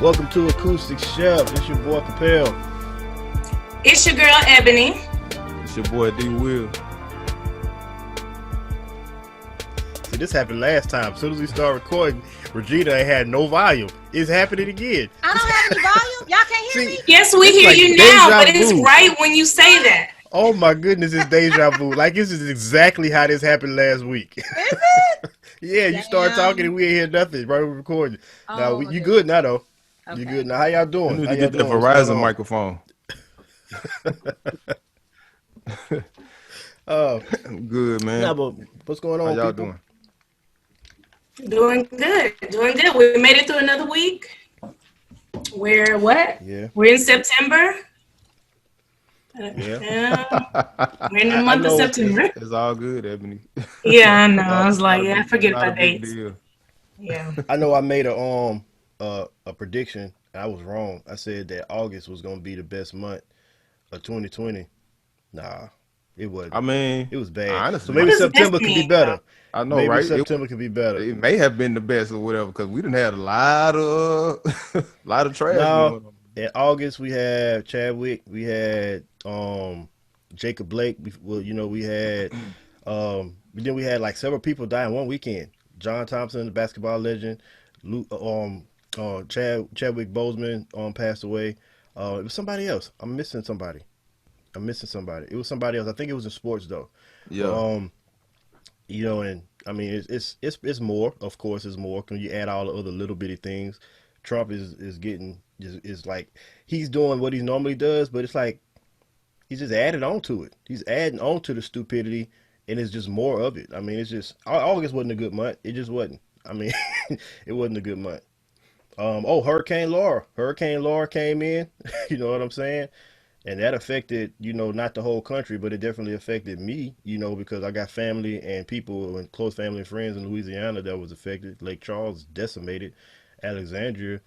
Welcome to Acoustic Chef. It's your boy Capel. It's your girl Ebony. It's your boy D Will. See, this happened last time. As soon as we start recording, Regina ain't had no volume. It's happening again. I don't have any volume. Y'all can't hear me? Yes, we hear like you now, but deja it's vu. right when you say that. Oh my goodness, it's deja vu. Like this is exactly how this happened last week. Is it? Yeah, you start Damn. talking and we ain't hear nothing right when we recording. Now Oh, you okay. good now though. You Okay. good now? How y'all You doing? need How to y'all get that doing? What's going Verizon on? microphone. Good, man. Nah, but what's going How on, y'all people? Doing good. Doing good. We made it through another week. We're what? Yeah. We're in September. Yeah. We're in the I month of know September. It's all good, Ebony. Yeah, I know. It's I was like, not a yeah, I big, forget not a about big dates. deal. Yeah. I know I made a prediction. I was wrong. I said that August was gonna be the best month of 2020. Nah, it wasn't. I mean, It was bad. So honestly, What maybe does best September could be mean, though? better. I know, Maybe right? September could be better. It may have been the best or whatever because we didn't have a lot of lot of trash No, going on. in August we had Chadwick. We had Jacob Blake. We had then we had like several people die in one weekend. John Thompson, the basketball legend. Luke, Chadwick Boseman passed away. It was somebody else. I'm missing somebody. It was somebody else. I think it was in sports though. But Yeah, and I mean it's more. Of course, it's more when you add all the other little bitty things. Trump is getting is like he's doing what he normally does, but it's like he's just adding on to it. He's adding on to the stupidity, and it's just more of it. I mean, it's just August wasn't a good month. It just wasn't. I mean, it wasn't a good month. Hurricane Laura. Hurricane Laura came in. You know what I'm saying? And that affected, not the whole country, but it definitely affected me, because I got family and people and close family and friends in Louisiana that was affected. Lake Charles decimated. Alexandria,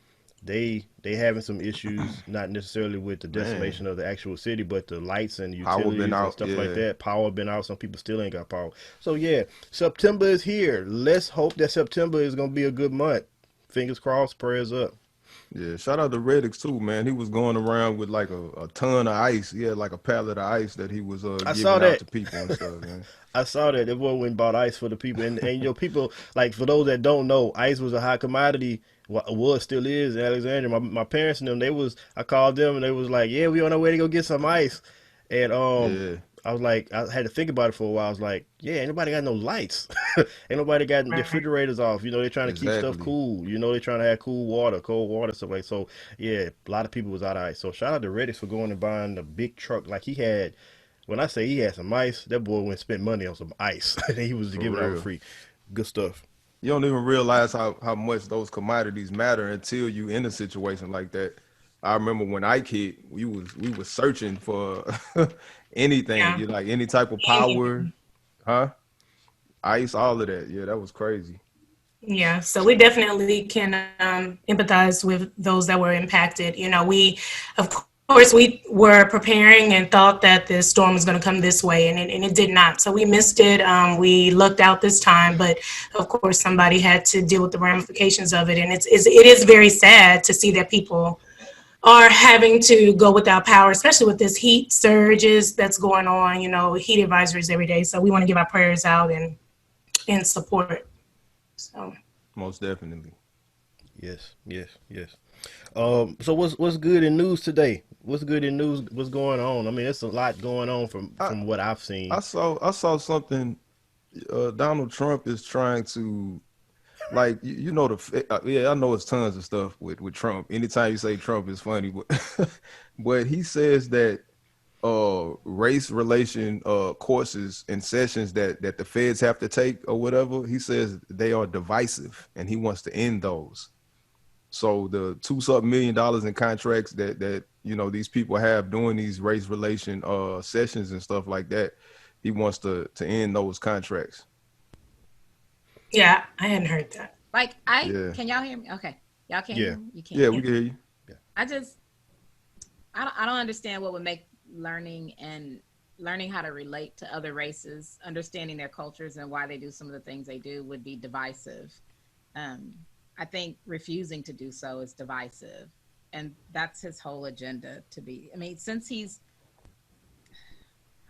they having some issues, not necessarily with the man. decimation of the actual city, but the lights and the Power been utilities and out. stuff like Yeah, that. Power been out. Some people still ain't got power. So yeah, September is here. Let's hope that September is gonna be a good month. Fingers crossed, prayers up. yeah. Shout out to Reddix too, man. He was going around with like a ton of ice. He had like a pallet of ice that he was I saw giving out that. to people and stuff, man. I saw that. Everyone went and bought ice for the people, and people like for those that don't know, ice was a hot commodity. Was still is in Alexandria. My parents and them, I called them and they was like, yeah, we on our way to go get some ice, and Yeah, I was like, I had to think about it for a while. I was like, yeah, ain't nobody got no lights, ain't nobody got the Right. refrigerators off. They're trying to keep stuff exactly. cool. They're trying to have cold water, stuff like so. Yeah, a lot of people was out of ice. So shout out to Redis for going and buying the big truck like he had. When I say he had some ice, that boy went and spent money on some ice. He was For giving out for real. free. Good stuff. You don't even realize how much those commodities matter until you in a situation like that. I remember when Ike hit, we was searching for anything. Yeah. You like any type of power, huh? Ice, all of that. Yeah, that was crazy. Yeah, so we definitely can empathize with those that were impacted. Of course, we were preparing and thought that the storm was going to come this way, and it did not. So we missed it. We lucked out this time, but of course, somebody had to deal with the ramifications of it, and it is very sad to see that people are having to go without power, especially with this heat surges that's going on. Heat advisories every day. So we want to give our prayers out and support. So. Most definitely. Yes, yes, yes. So what's good in news today? What's good in news? What's going on? I mean, there's a lot going on from I from what I've I seen. saw something. Donald Trump is trying to like yeah, I know it's tons of stuff with Trump. Anytime you say Trump, it's funny, but but he says that race relation courses and sessions that the feds have to take or whatever, he says they are divisive and he wants to end those. So the two something $1 million in contracts that these people have doing these race relation sessions and stuff like that, he wants to end those contracts. Yeah, I hadn't heard that. Like Yeah. can y'all hear me? Okay. Y'all can't Yeah, hear me? You Yeah, can. we Yeah. can hear you. yeah. I just I don't understand what would make learning how to relate to other races, understanding their cultures and why they do some of the things they do would be divisive. Um I think refusing to do so is divisive. And that's his whole agenda to be. I mean, since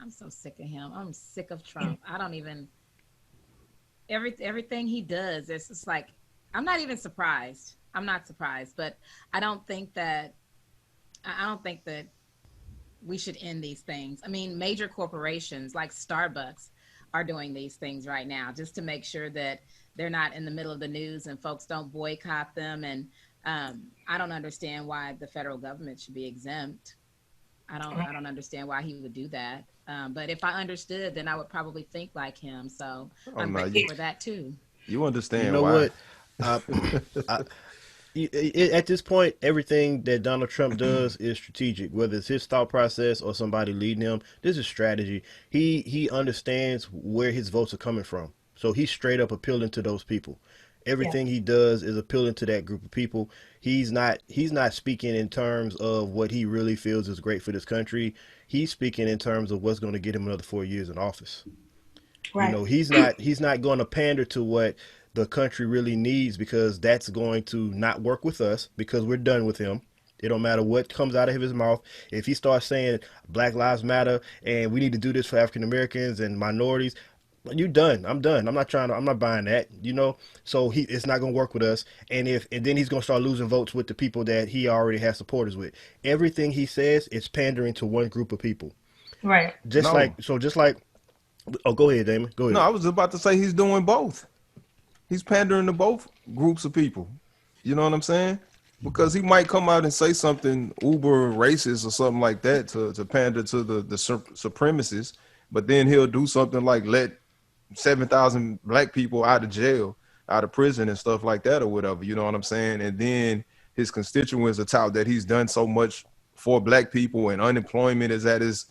I'm so sick of him. I'm sick of Trump. I don't even, everything he does, it's just like, I'm not even surprised. I'm not surprised, but I don't think that, I don't think that we should end these things. I mean, major corporations like Starbucks are doing these things right now just to make sure that they're not in the middle of the news and folks don't boycott them. And I don't understand why the federal government should be exempt. I don't understand why he would do that. But if I understood, then I would probably think like him. So I'm no, grateful for that too. you You understand know why? what? I, I, at this point, everything that Donald Trump does is strategic. Whether it's his thought process or somebody leading him, this is strategy. He understands where his votes are coming from, so he's straight up appealing to those people. Yeah. Everything he does is appealing to that group of people. He's not speaking in terms of what he really feels is great for this country. He's speaking in terms of what's going to get him another 4 years in office. You Right. know, he's not going to pander to what the country really needs, because that's going to not work with us, because we're done with him. It don't matter what comes out of his mouth. If he starts saying Black Lives Matter and we need to do this for African Americans and minorities, you done. I'm done. I'm not buying that, you know? So it's not gonna work with us. And then he's gonna start losing votes with the people that he already has supporters with. Everything he says is pandering to one group of people. Right. No, Just like oh, go ahead, Damon. Go no, ahead. I was about to say he's doing both. He's pandering to both groups of people. You know what I'm saying? Because he might come out and say something uber racist or something like that to pander to the supremacists, but then he'll do something like let 7,000 black people out of jail, out of prison and stuff like that or whatever. You know what I'm saying? And then his constituents are tout that he's done so much for black people and unemployment is at its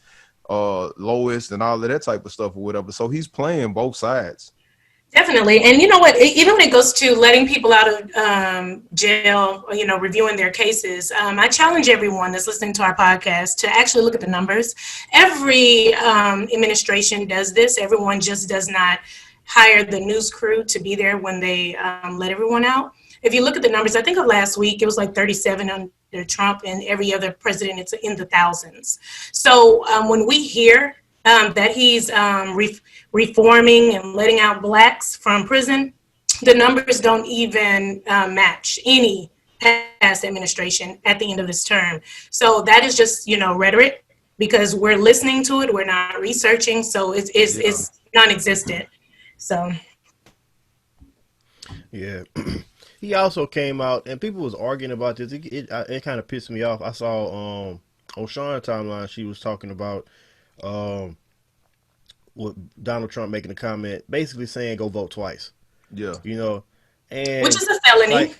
lowest and all of that type of stuff or whatever. So he's playing both sides. Definitely. And you know what, even when it goes to letting people out of jail, or, reviewing their cases, I challenge everyone that's listening to our podcast to actually look at the numbers. Every administration does this. Everyone just does not hire the news crew to be there when they let everyone out. If you look at the numbers, I think of last week, it was like 37 under Trump, and every other president, it's in the thousands. So when we hear that he's reforming and letting out blacks from prison, the numbers don't even match any past administration at the end of this term. So that is just, rhetoric, because we're listening to it, we're not researching, so it's non-existent. So Yeah. He also came out and people was arguing about this. It kind of pissed me off. I saw on Sean's timeline, she was talking about um with Donald Trump making a comment basically saying go vote twice. Yeah. You know, which and is a felony. like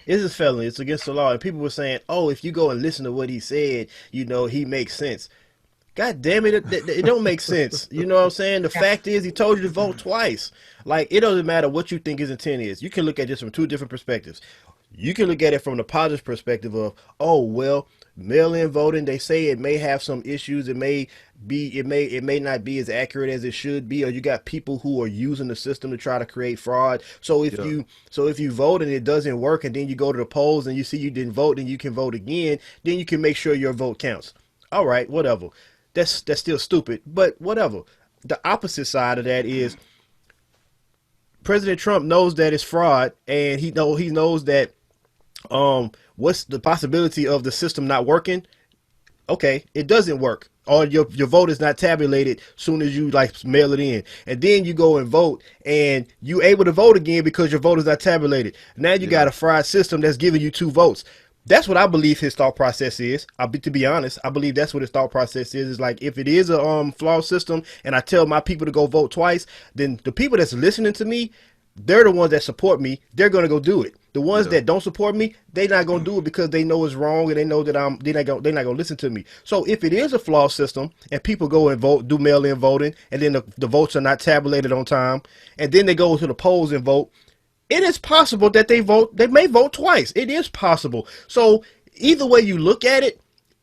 it's a felony. It's against the law. And people were saying, oh, if you go and listen to what he said, he makes sense. God damn it, it don't make sense. You know what I'm saying? The fact is, he told you to vote twice. Like, it doesn't matter what you think his intent is. You can look at this from two different perspectives. You can look at it from the positive perspective of, oh, well, mail-in voting, they say it may have some issues. It may not be as accurate as it should be, or you got people who are using the system to try to create fraud. So if Yeah. you vote and it doesn't work, and then you go to the polls and you see you didn't vote, and you can vote again, then you can make sure your vote counts. All right, whatever. That's still stupid, but whatever. The opposite side of that is President Trump knows that it's fraud, and he knows that what's the possibility of the system not working? Okay, it doesn't work, or your vote is not tabulated soon as you like mail it in, and then you go and vote and you able to vote again because your vote is not tabulated. Now you Yeah. got a fried system that's giving you two votes. That's what I believe his thought process is. To be honest, I believe that's what his thought process is. Is like, if it is a flawed system and I tell my people to go vote twice, then the people that's listening to me, they're the ones that support me. They're gonna go do it. The ones Yeah. that don't support me, they're not gonna do it because they know it's wrong, and they know that they're not gonna listen to me. So if it is a flawed system and people go and vote, do mail-in voting, and then the votes are not tabulated on time, and then they go to the polls and vote, it is possible that they may vote twice. It is possible. So either way you look at it,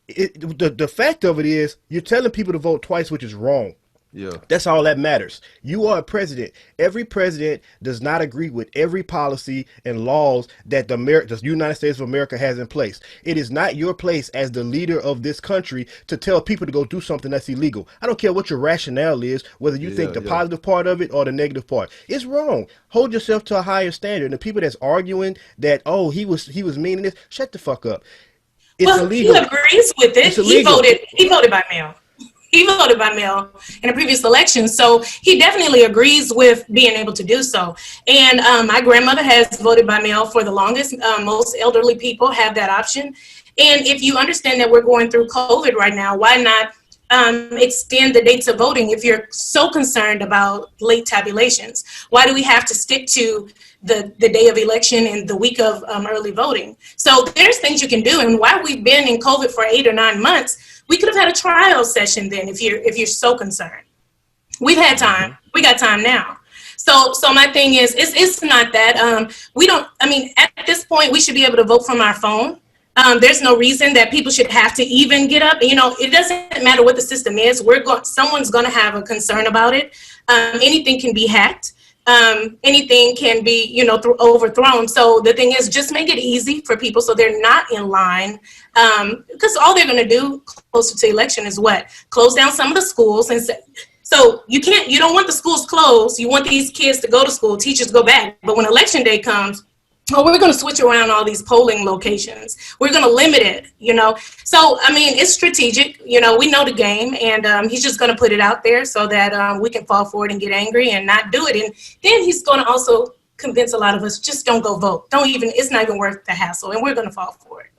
the fact of it is you're telling people to vote twice, which is wrong. Yeah. That's all that matters. You are a president. Every president does not agree with every policy and laws that the United States of America has in place. It is not your place as the leader of this country to tell people to go do something that's illegal. I don't care what your rationale is, whether you think Yeah. the Yeah. positive part of it or the negative part. It's wrong. Hold yourself to a higher standard. And the people that's arguing that, oh, he was meaning this, shut the fuck up. It's Well, he illegal. agrees with it. It's illegal. He voted by mail. He voted by mail in a previous election, so he definitely agrees with being able to do so. And my grandmother has voted by mail for the longest. Most elderly people have that option. And if you understand that we're going through COVID right now, why not extend the dates of voting if you're so concerned about late tabulations? Why do we have to stick to the day of election and the week of early voting? So there's things you can do. And while we've been in COVID for 8 or 9 months, we could have had a trial session then if you're so concerned. We've had time. We got time now. So my thing is, it's not that we don't. I mean, at this point, we should be able to vote from our phone. There's no reason that people should have to even get up. You know, it doesn't matter what the system is. Someone's going to have a concern about it. Anything can be hacked. Anything can be, overthrown. So the thing is, just make it easy for people so they're not in line. Because all they're going to do closer to election is what? Close down some of the schools and say, so you don't want the schools closed. You want these kids to go to school, teachers go back. But when election day comes, we're going to switch around all these polling locations. We're going to limit it. So, I mean, it's strategic. We know the game, and he's just going to put it out there so that we can fall for it and get angry and not do it. And then he's going to also convince a lot of us, just don't go vote. It's not even worth the hassle, and we're going to fall for it.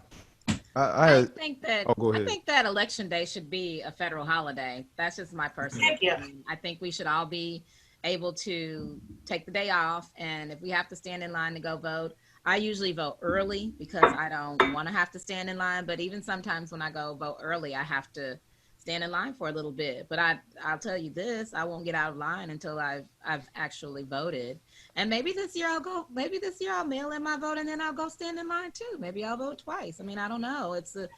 I think that go ahead. I think that election day should be a federal holiday. That's just my personal opinion. I think we should all be able to take the day off, and if we have to stand in line to go vote, I usually vote early because I don't want to have to stand in line. But even sometimes when I go vote early, I have to stand in line for a little bit. But I'll tell you this: I won't get out of line until I've actually voted. And maybe this year I'll mail in my vote and then I'll go stand in line too. Maybe I'll vote twice. I mean, I don't know. It's a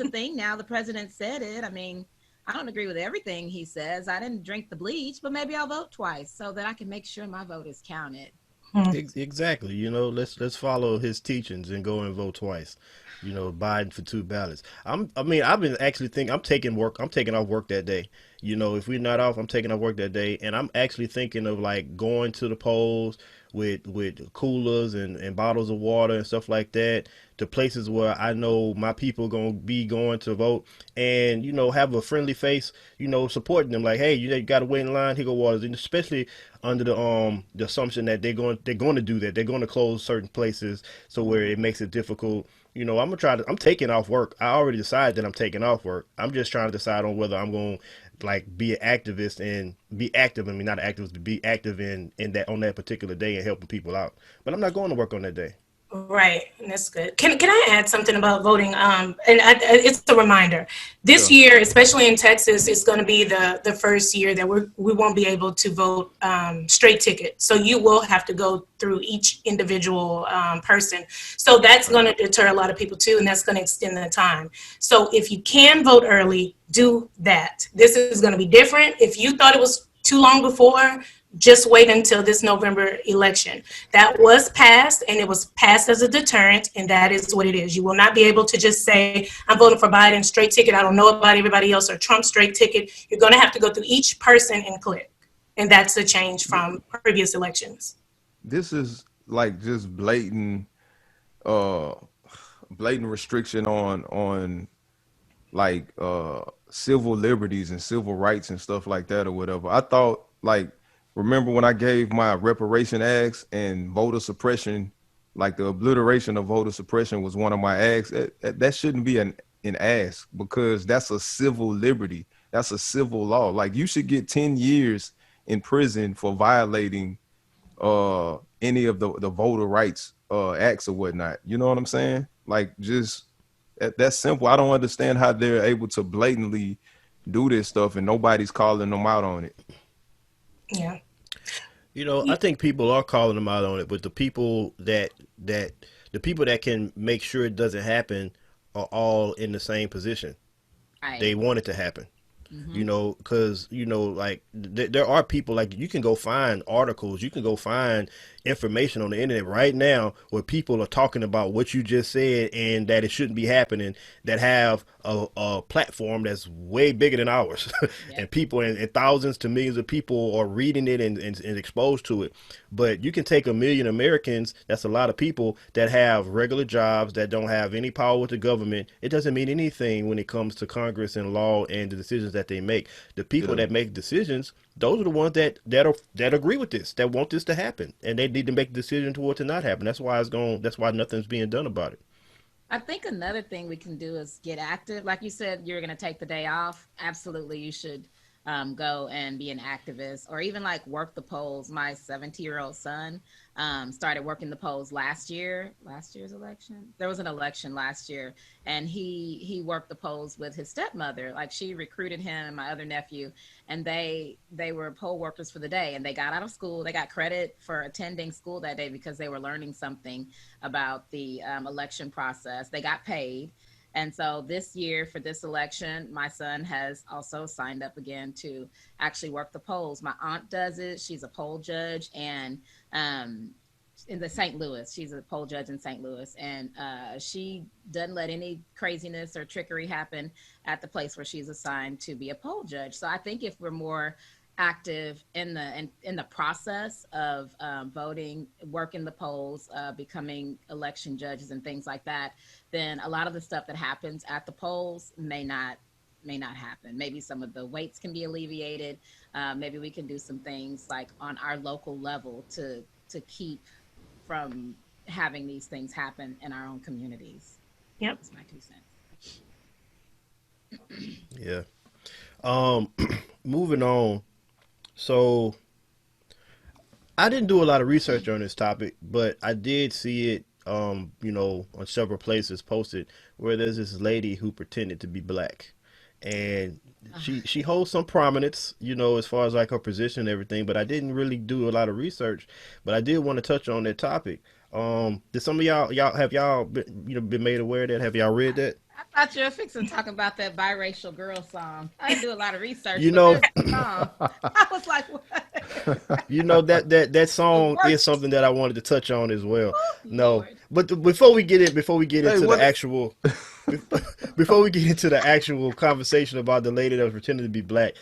thing now. The president said it. I mean, I don't agree with everything he says. I didn't drink the bleach, but maybe I'll vote twice so that I can make sure my vote is counted. Exactly. Let's follow his teachings and go and vote twice. Biden for 2 ballots. I've been actually thinking I'm taking off work that day. If we're not off, I'm taking off work that day, and I'm actually thinking of like going to the polls with coolers and bottles of water and stuff like that to places where I know my people gonna be going to vote, and have a friendly face, supporting them like, hey, you got to wait in line. Here go waters, and especially under the assumption that they're going to do that. They're going to close certain places so where it makes it difficult. I'm taking off work. I already decided that I'm taking off work. I'm just trying to decide on whether I'm going to like be an activist and be active. I mean, not an activist, but be active in that on that particular day and helping people out. But I'm not going to work on that day. Right, and that's good. Can I add something about voting? It's a reminder. This year, especially in Texas, it's going to be the first year that we won't be able to vote straight ticket. So you will have to go through each individual person. So that's going to deter a lot of people too, and that's going to extend the time. So if you can vote early, do that. This is going to be different. If you thought it was too long before, just wait until this November election. That was passed, and it was passed as a deterrent, and that is what it is. You will not be able to just say, I'm voting for Biden straight ticket. I don't know about everybody else, or Trump straight ticket. You're going to have to go through each person and click. And that's a change from previous elections. This is like just blatant restriction on like civil liberties and civil rights and stuff like that or whatever. I thought, like, remember when I gave my reparation acts and voter suppression, like the obliteration of voter suppression was one of my acts. That shouldn't be an ask, because that's a civil liberty. That's a civil law. Like, you should get 10 years in prison for violating any of the voter rights acts or whatnot. You know what I'm saying? Like, just that's simple. I don't understand how they're able to blatantly do this stuff and nobody's calling them out on it. Yeah. I think people are calling them out on it, but the people that can make sure it doesn't happen are all in the same position. Right. They want it to happen. You know, because you know, like there are people, like you can go find articles, you can go find information on the internet right now where people are talking about what you just said and that it shouldn't be happening, that have a platform that's way bigger than ours. Yep. And people, and thousands to millions of people are reading it and exposed to it. But you can take 1 million Americans, that's a lot of people that have regular jobs, that don't have any power with the government. It doesn't mean anything when it comes to Congress and law and the decisions that they make. The people Yeah. that make decisions, those are the ones that agree with this, that want this to happen, and they need to make a decision toward to not happen. That's why it's going. That's why nothing's being done about it. I think another thing we can do is get active. Like you said, you're going to take the day off. Absolutely, you should go and be an activist, or even like work the polls. My 17-year-old son started working the polls last year's election. There was an election last year, and he worked the polls with his stepmother. Like, she recruited him and my other nephew, and they were poll workers for the day, and they got out of school. They got credit for attending school that day because they were learning something about the election process. They got paid. And so this year for this election, my son has also signed up again to actually work the polls. My aunt does it. She's a poll judge, and in the St. Louis, she's a poll judge in St. Louis, and she doesn't let any craziness or trickery happen at the place where she's assigned to be a poll judge. So I think if we're more active in the process of voting, working the polls, becoming election judges and things like that, then a lot of the stuff that happens at the polls may not happen. Maybe some of the waits can be alleviated. Maybe we can do some things like on our local level to keep from having these things happen in our own communities. Yep. That's my 2 cents. Yeah. Moving on. So I didn't do a lot of research on this topic, but I did see it, you know, on several places posted, where there's this lady who pretended to be black, and she holds some prominence, you know, as far as like her position and everything. But I didn't really do a lot of research, but I did want to touch on that topic. Did some of y'all been made aware of that? Have y'all read that? I thought you were fixing to talk about that biracial girl song. I didn't do a lot of research. You but know, there's a song. I was like, what? you know that song is worst. something that I wanted to touch on as well. No, Lord. but before we get Hey, into what? the actual before we get into the actual conversation about the lady that was pretending to be black,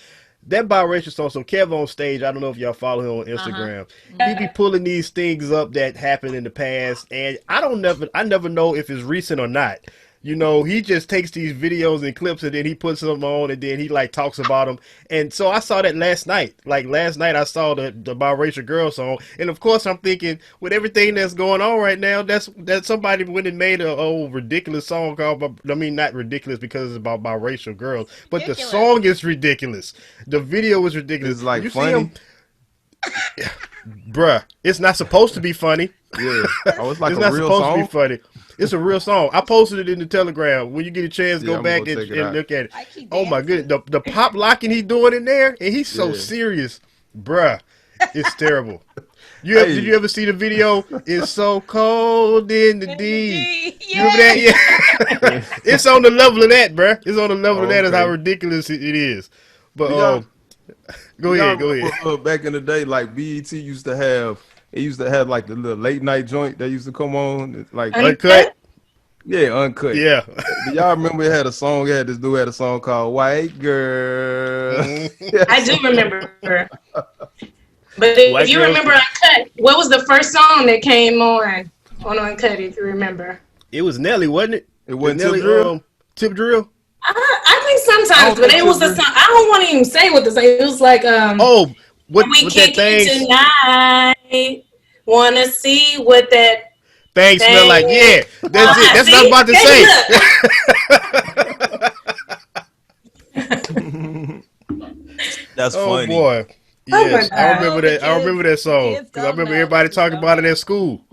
that biracial song. So Kev on stage, I don't know if y'all follow him on Instagram. He be pulling these things up that happened in the past, and I never know if it's recent or not. You know, he just takes these videos and clips, and then he puts them on, and then he like talks about them. And so I saw that last night. Like last night, I saw the biracial girl song, and of course, I'm thinking with everything that's going on right now, that somebody went and made a ridiculous song called. I mean, not ridiculous because it's about biracial girls, but the Ridiculous. song is ridiculous. The video is ridiculous. It's like You see funny. him, bruh. It's not supposed to be funny. Yeah. Oh, it's like It's a not real supposed song. to be funny. It's a real song. I posted it in the Telegram. When you get a chance, Yeah, go I'm back gonna and, check it out. look at it. Like he Oh my dancing. goodness, the pop locking he doing in there, and he's so Yeah. serious, bruh. It's terrible. Did you ever see the video? It's so cold in the D. You remember that? Yeah. It's on the level of that, bruh. It's on the level of that. Is how Okay. ridiculous it is. But Do y'all go do y'all ahead, go ahead. remember back in the day, like BET used to have? It used to have like the little late night joint that used to come on, it's like Uncut. yeah, uncut. Yeah. Do y'all remember it had a song? This dude had a song called "White Girl." I do remember. But if White you girls- remember Uncut, what was the first song that came on Uncut, if you remember? It was Nelly, wasn't it? It wasn't Nelly, Tip Drill? Tip Drill. I think I sometimes, don't but think it was the Tip song. I don't want to even say what the song. It was like, Oh, what we with that kick it thing? tonight. Wanna see what that Thing smell like? Yeah, that's it. That's what I'm about to say. That's Oh funny. boy. Oh my Yes, I God. remember that. I remember that song kids because I don't remember know. everybody Kids talking don't about it know. at school.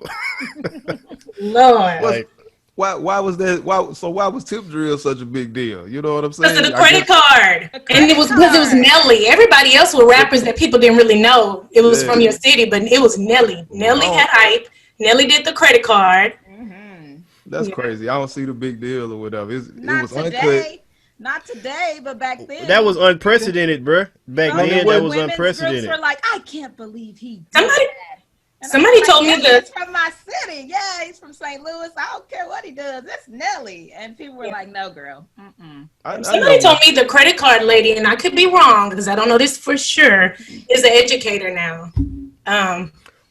Lord. Like, Why was that? Why was Tip Drill such a big deal? You know what I'm Because saying? of the I credit guess- card. The And it was credit because it was card. Nelly. Everybody else were rappers that people didn't really know. It was Yeah. from your city, but it was Nelly. Nelly Oh. had hype. Nelly did the credit card. Mhm. That's Yeah. crazy. I don't see the big deal or whatever. It Not was uncut. today. Not today, but back then. That was unprecedented, bruh. Back then, that was women's unprecedented. groups were like, I can't believe he did Somebody, that. And somebody like, told me that. He's from my city. Yeah, he's from St. Louis. I don't care what he does. That's Nelly. And people were like, no, girl. Somebody told me the credit card lady, and I could be wrong because I don't know this for sure, is an educator now.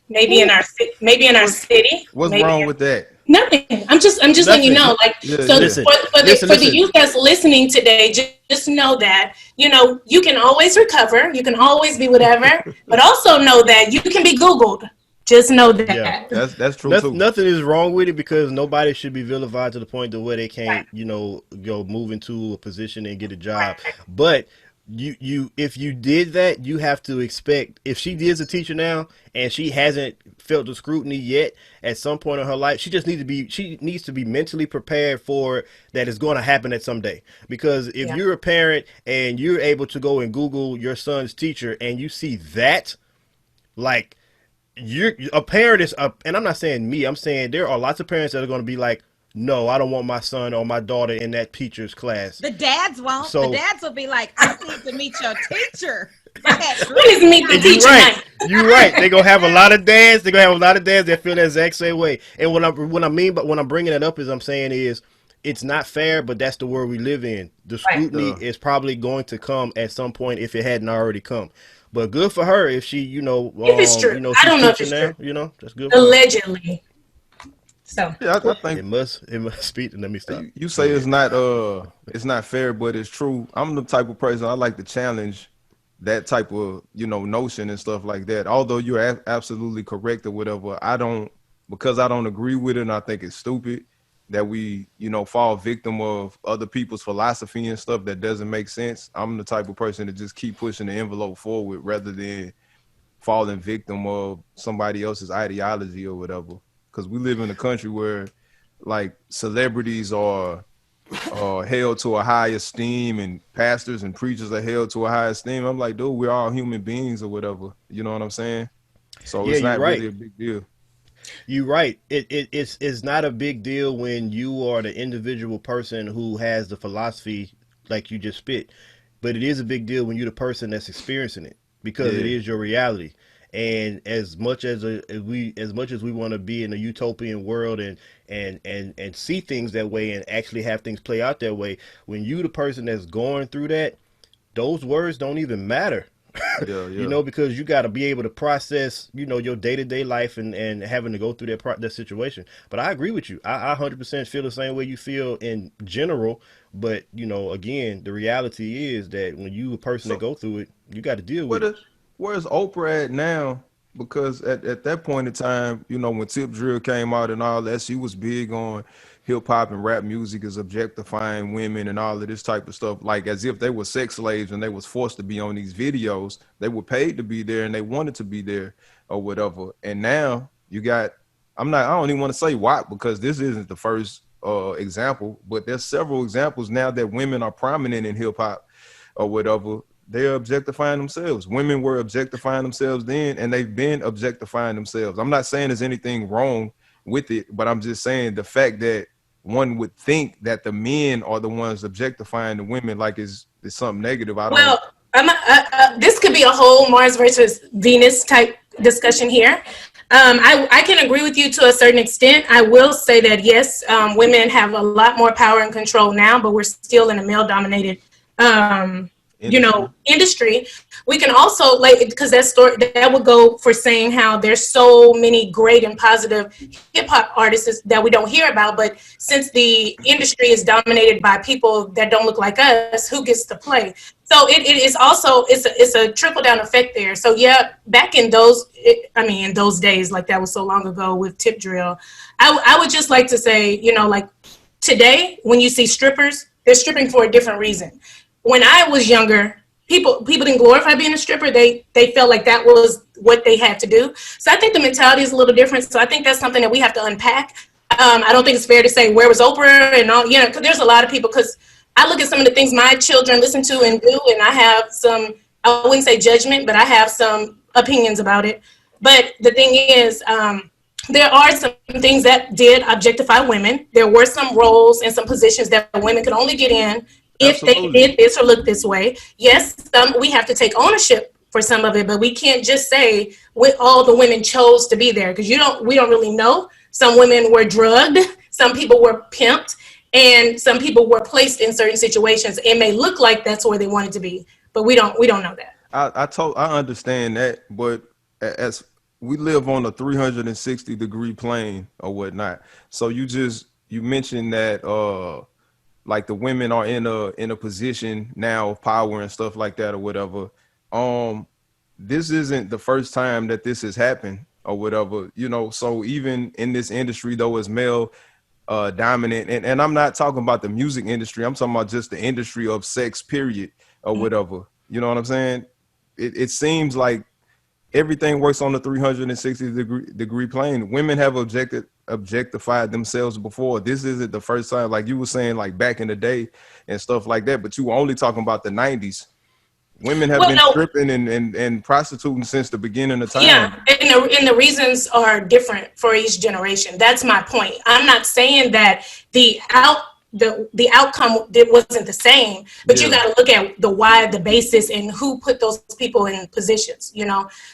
Maybe in our city. What's wrong with that? Nothing. I'm just letting you know. Like, Yeah, so listen, for the youth that's listening today, just know that you can always recover. You can always be whatever, but also know that you can be Googled. Just know that. Yeah. That's true too. Nothing is wrong with it because nobody should be vilified to the point to where they can't, go move into a position and get a job. But you if you did that, you have to expect, if she is a teacher now and she hasn't felt the scrutiny yet, at some point in her life, she needs to be mentally prepared for that it's going to happen at some day. Because if you're a parent and you're able to go and Google your son's teacher and you see that, like, you're a parent is up, and I'm not saying me, I'm saying there are lots of parents that are going to be like, no, I don't want my son or my daughter in that teacher's class. The dads won't. So, the dads will be like, I need to meet your teacher. What is meet the teacher? You're right. They're gonna have a lot of dads. They're gonna have a lot of dads that feel the exact same way. And what I mean, but when I'm bringing it up, is I'm saying is, it's not fair, but that's the world we live in. The scrutiny is probably going to come at some point if it hadn't already come. But good for her if she, if it's true. She's I don't know if it's now, true. That's good. For Allegedly. So yeah, I think it must speak. Let me stop. You say it's not fair, but it's true. I'm the type of person I like to challenge that type of notion and stuff like that. Although you're absolutely correct or whatever, because I don't agree with it and I think it's stupid that we fall victim of other people's philosophy and stuff that doesn't make sense. I'm the type of person to just keep pushing the envelope forward rather than falling victim of somebody else's ideology or whatever. Because we live in a country where like celebrities are held to a high esteem and pastors and preachers are held to a high esteem. I'm like, dude, we're all human beings or whatever. You know what I'm saying? So it's not really a big deal. You're right. It's not a big deal when you are the individual person who has the philosophy like you just spit. But it is a big deal when you're the person that's experiencing it because it is your reality. And as much as we want to be in a utopian world and see things that way and actually have things play out that way, when you the person that's going through that, those words don't even matter. Because you got to be able to process, your day-to-day life and having to go through that situation. But I agree with you. I 100% feel the same way you feel in general. But, again, the reality is that when you a person that go through it, you got to deal with it. Where's Oprah at now? Because at that point in time, when Tip Drill came out and all that, she was big on hip hop and rap music is objectifying women and all of this type of stuff, like as if they were sex slaves and they was forced to be on these videos. They were paid to be there and they wanted to be there or whatever. And now you got, I don't even want to say why, because this isn't the first example, but there's several examples now that women are prominent in hip hop or whatever. They're objectifying themselves. Women were objectifying themselves then, and they've been objectifying themselves. I'm not saying there's anything wrong with it, but I'm just saying the fact that one would think that the men are the ones objectifying the women like is something negative. This could be a whole Mars versus Venus type discussion here. I can agree with you to a certain extent. I will say that, yes, women have a lot more power and control now, but we're still in a male-dominated industry. We can also because that would go for saying how there's so many great and positive hip hop artists that we don't hear about, but since the industry is dominated by people that don't look like us, who gets to play? So it is also it's a trickle down effect there. So yeah, back in those days, like that was so long ago with Tip Drill, I would just like to say, like today when you see strippers, they're stripping for a different reason. When I was younger, people didn't glorify being a stripper. They felt like that was what they had to do. So I think the mentality is a little different. So I think that's something that we have to unpack. I don't think it's fair to say, where was Oprah and all, because there's a lot of people, because I look at some of the things my children listen to and do, and I have some, I wouldn't say judgment, but I have some opinions about it. But the thing is, there are some things that did objectify women. There were some roles and some positions that women could only get in if they Absolutely. did this or look this way. Yes, we have to take ownership for some of it, but we can't just say all the women chose to be there, because we don't really know. Some women were drugged, some people were pimped, and some people were placed in certain situations. It may look like that's where they wanted to be, but we don't know that. I understand that, but as we live on a 360-degree plane or whatnot. So you mentioned that like the women are in a position now of power and stuff like that or whatever. This isn't the first time that this has happened or whatever, so even in this industry, though, it's male dominant, and I'm not talking about the music industry, I'm talking about just the industry of sex, period, or whatever. You know what I'm saying? It seems like everything works on the 360-degree plane. Women have objectified themselves before. This isn't the first time, like you were saying, like back in the day and stuff like that, but you were only talking about the 90s. Women have been stripping and prostituting since the beginning of time. Yeah, and the reasons are different for each generation. That's my point. I'm not saying that the outcome wasn't the same, but you got to look at the why, the basis, and who put those people in positions.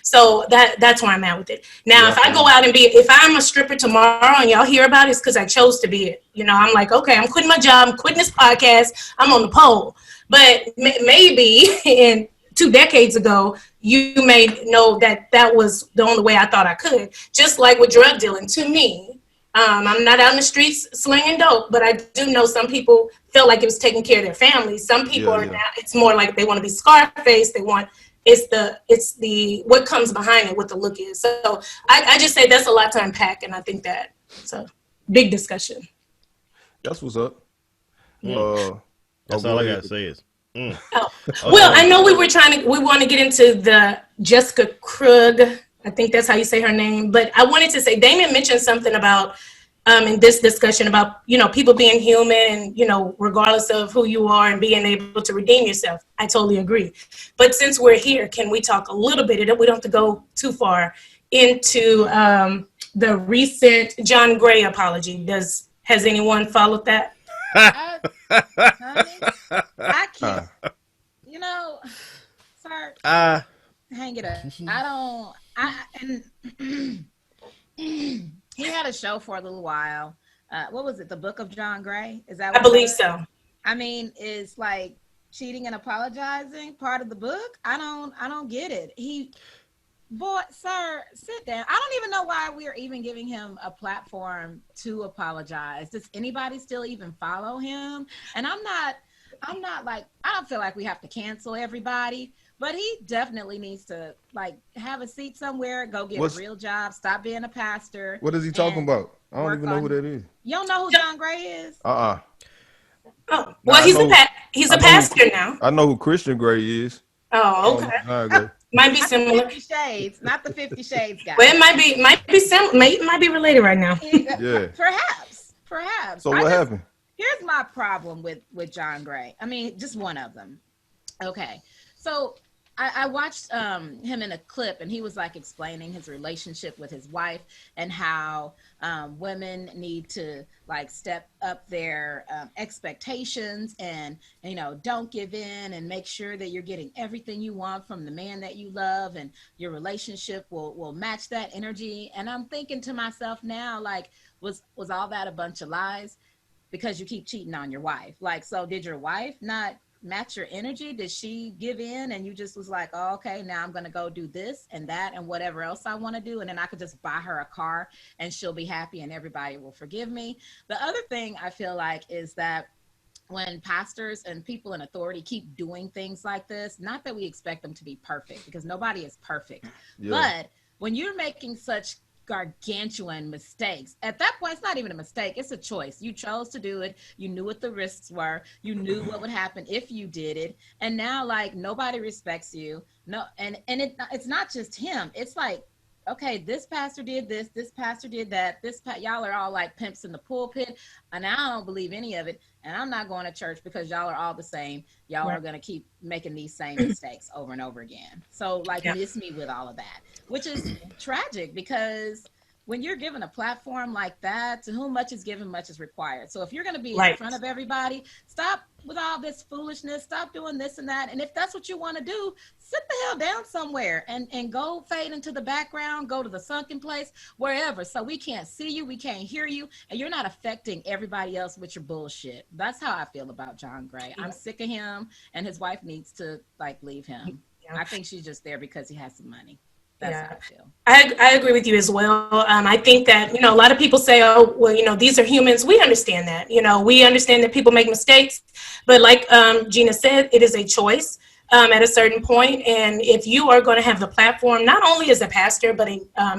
So that's where I'm at with it. Now, if I go out and if I'm a stripper tomorrow and y'all hear about it, it's because I chose to be it. I'm like, okay, I'm quitting my job, I'm quitting this podcast, I'm on the pole. But maybe in 2 decades ago, you may know that was the only way I thought I could. Just like with drug dealing, to me, I'm not out in the streets slinging dope, but I do know some people felt like it was taking care of their families. Some people are now, it's more like they want to be Scarface. It's the what comes behind it, what the look is. So I just say that's a lot to unpack, and I think that it's a big discussion. That's what's up. That's all I gotta say is. Well, I know we want to get into the Jessica Krug. I think that's how you say her name. But I wanted to say, Damon mentioned something about in this discussion about, people being human and, regardless of who you are and being able to redeem yourself. I totally agree. But since we're here, can we talk a little bit? We don't have to go too far into the recent John Gray apology. Has anyone followed that? I can't, sir, hang it up. He had a show for a little while. What was it? The Book of John Gray? Is that what I believe so. I mean, is like cheating and apologizing part of the book? I don't get it. Boy, sir, sit down. I don't even know why we're even giving him a platform to apologize. Does anybody still even follow him? And I'm not like, I don't feel like we have to cancel everybody, but he definitely needs to like have a seat somewhere, go get a real job, stop being a pastor. What is he talking about? I don't even know who that is. You don't know who John Gray is? Oh, well, he's a pastor now. I know who Christian Gray is. Oh, okay. Might be similar. 50 Shades, not the 50 Shades guy. Well, it might be similar. Might be related right now. Yeah. Perhaps. So what happened? Here's my problem with John Gray. I mean, just one of them. Okay. So I watched him in a clip, and he was like explaining his relationship with his wife and how women need to like step up their expectations and don't give in, and make sure that you're getting everything you want from the man that you love, and your relationship will match that energy. And I'm thinking to myself now, like, was all that a bunch of lies? Because you keep cheating on your wife. Like, so did your wife not match your energy? Did she give in and you just was like, oh, okay, now I'm gonna go do this and that and whatever else I want to do, and then I could just buy her a car and she'll be happy and everybody will forgive me? The other thing I feel like is that when pastors and people in authority keep doing things like this, not that we expect them to be perfect, because nobody is perfect, but when you're making such gargantuan mistakes, at that point it's not even a mistake, it's a choice. You chose to do it, you knew what the risks were, you knew what would happen if you did it, and now like nobody respects you. No, and it's not just him, it's like, okay, this pastor did this pastor did that, y'all are all like pimps in the pulpit, and I don't believe any of it, and I'm not going to church because y'all are all the same. Y'all are going to keep making these same mistakes over and over again. So like miss me with all of that, which is tragic, because when you're given a platform like that, to whom much is given, much is required. So if you're going to be in Right. front of everybody, stop with all this foolishness, stop doing this and that. And if that's what you want to do, sit the hell down somewhere and go fade into the background, go to the sunken place, wherever. So we can't see you, we can't hear you, and you're not affecting everybody else with your bullshit. That's how I feel about John Gray. I'm sick of him, and his wife needs to like leave him. I think she's just there because he has some money. That's how I feel. I agree with you as well. I think that, a lot of people say, oh, well, these are humans. We understand that. We understand that people make mistakes. But like Gina said, it is a choice at a certain point. And if you are going to have the platform, not only as a pastor, but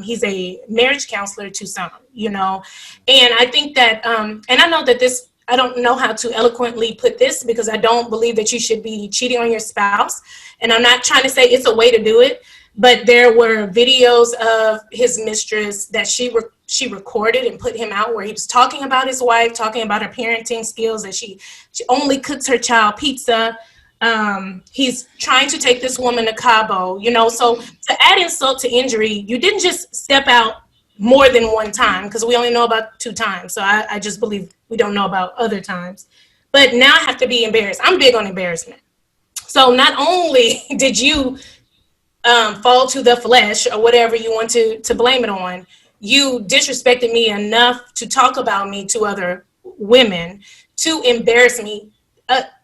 he's a marriage counselor to some, And I think that, and I know that this, I don't know how to eloquently put this because I don't believe that you should be cheating on your spouse. And I'm not trying to say it's a way to do it. But there were videos of his mistress that she recorded and put him out where he was talking about his wife, talking about her parenting skills, that she only cooks her child pizza. He's trying to take this woman to Cabo, So to add insult to injury, you didn't just step out more than one time because we only know about 2 times. So I just believe we don't know about other times. But now I have to be embarrassed. I'm big on embarrassment. So not only did you fall to the flesh or whatever you want to blame it on, you disrespected me enough to talk about me to other women, to embarrass me,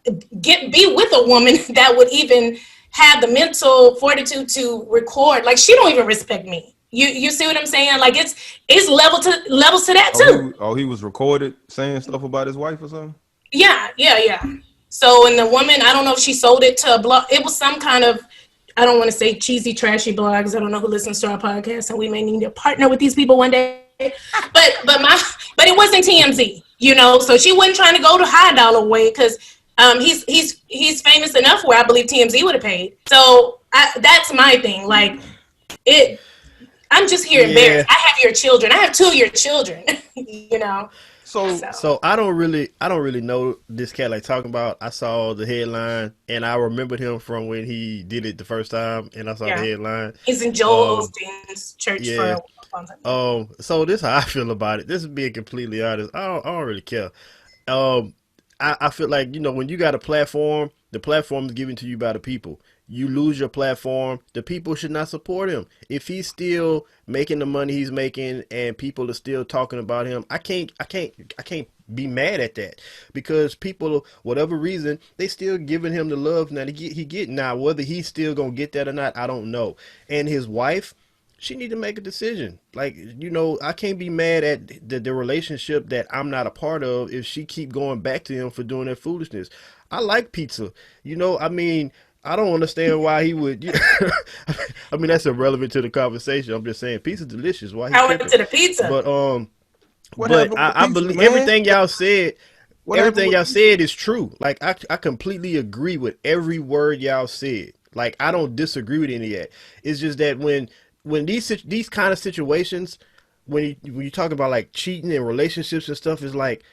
be with a woman that would even have the mental fortitude to record. Like, she don't even respect me. You see what I'm saying? Like, it's levels to that too. He was recorded saying stuff about his wife or something? Yeah. So, and the woman, I don't know if she sold it to a blog. It was some kind of, I don't want to say cheesy, trashy blogs. I don't know who listens to our podcast, and we may need to partner with these people one day. But it wasn't TMZ, So she wasn't trying to go to high dollar way because he's famous enough where I believe TMZ would have paid. So that's my thing. Like, I'm just here embarrassed. I have your children. I have 2 of your children. So I don't really know this cat like talking about. I saw the headline and I remembered him from when he did it the first time, and I saw the headline. He's in Joel Osteen's church for a long time. So this is how I feel about it. This is being completely honest. I don't really care. I feel like, when you got a platform, the platform is given to you by the people. You lose your platform, the people should not support him. If he's still making the money he's making and people are still talking about him, I can't be mad at that, because people, whatever reason, they still giving him the love that he get. Now, whether he's still gonna get that or not, I don't know. And his wife, she need to make a decision. Like, I can't be mad at the relationship that I'm not a part of if she keep going back to him for doing that foolishness. I like pizza. I don't understand why he would. I mean, that's irrelevant to the conversation. I'm just saying, pizza's delicious. Why he I went to the pizza. But I believe everything y'all said. Everything y'all said is true. Like, I completely agree with every word y'all said. Like, I don't disagree with any of that. It's just that when these kind of situations, when you talk about like cheating and relationships and stuff, is like,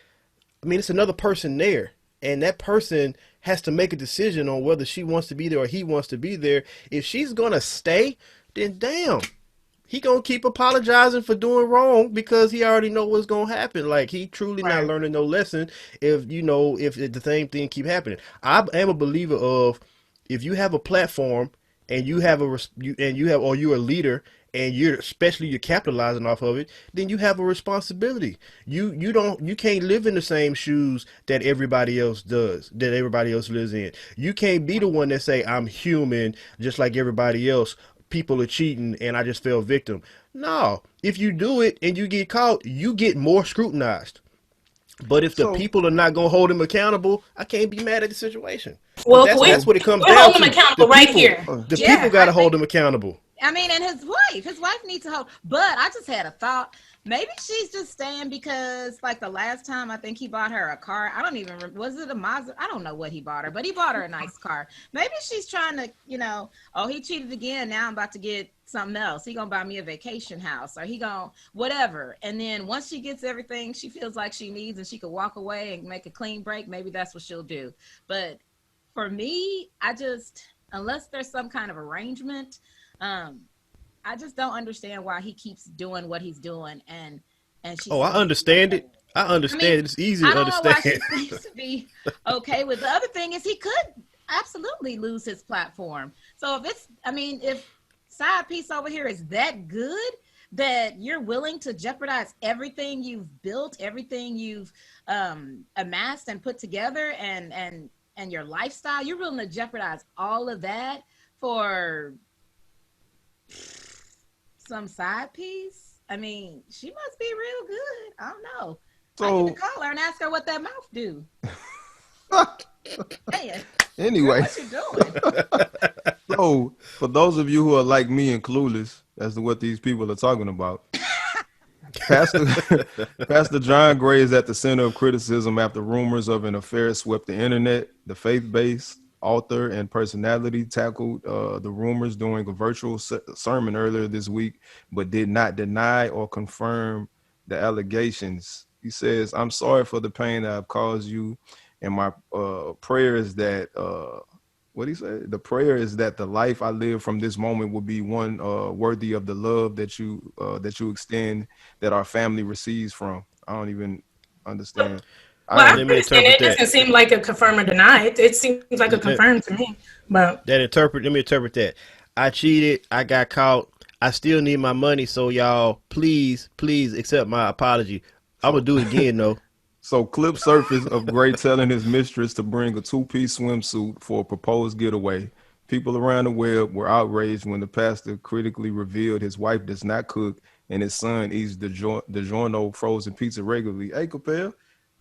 I mean, it's another person there, and that person has to make a decision on whether she wants to be there or he wants to be there. If she's gonna stay, then damn, he gonna keep apologizing for doing wrong because he already know what's gonna happen. Like, he truly not learning no lesson if the same thing keep happening. I am a believer of, if you have a platform and you're a leader, and you're capitalizing off of it, then you have a responsibility. You can't live in the same shoes that everybody else does, that everybody else lives in. You can't be the one that say, I'm human just like everybody else. People are cheating and I just fell victim. No, if you do it and you get caught, you get more scrutinized. But if the people are not going to hold him accountable, I can't be mad at the situation. Well, that's what it comes we're down holding to. him accountable right here. The people got to hold him accountable. I mean, and his wife needs to hold. But I just had a thought. Maybe she's just staying because, like, the last time I think he bought her a car. I don't even remember. Was it a Mazda? I don't know what he bought her, but he bought her a nice car. Maybe she's trying to, oh, he cheated again. Now I'm about to get something else. He gonna buy me a vacation house, or he gonna whatever. And then once she gets everything she feels like she needs and she could walk away and make a clean break, maybe that's what she'll do. But for me, unless there's some kind of arrangement, I just don't understand why he keeps doing what he's doing, and she Oh, I seems to be understand okay it. with it. I I mean, understand it. It's easy I to don't know why understand. she seems to be okay with. The other thing is he could absolutely lose his platform. So if it's, I mean, if side piece over here is that good that you're willing to jeopardize everything you've built, everything you've amassed and put together, and your lifestyle, you're willing to jeopardize all of that for some side piece. I mean, she must be real good. I don't know. I need to So call her and ask her what that mouth do. Hey, girl, anyway, what you doing? so for those of you who are like me and clueless as to what these people are talking about, Pastor Pastor John Gray is at the center of criticism after rumors of an affair swept the internet. The faith-based author and personality tackled the rumors during a virtual sermon earlier this week, but did not deny or confirm the allegations. He says, "I'm sorry for the pain that I've caused you, and my prayer is that." What he said? The prayer is that the life I live from this moment will be one worthy of the love that you extend, that our family receives from. I don't even understand. I Well, I don't. Let me understand interpret it that. doesn't seem like a confirm or deny. It seems like a Let, confirm to me. But let me interpret that. I cheated. I got caught. I still need my money. So y'all, please accept my apology. I'm gonna So do it again though. so clip surface of Gray telling his mistress to bring a two-piece swimsuit for a proposed getaway. People around the web were outraged when the pastor critically revealed his wife does not cook and his son eats DiGiorno frozen pizza regularly. Hey, Capel,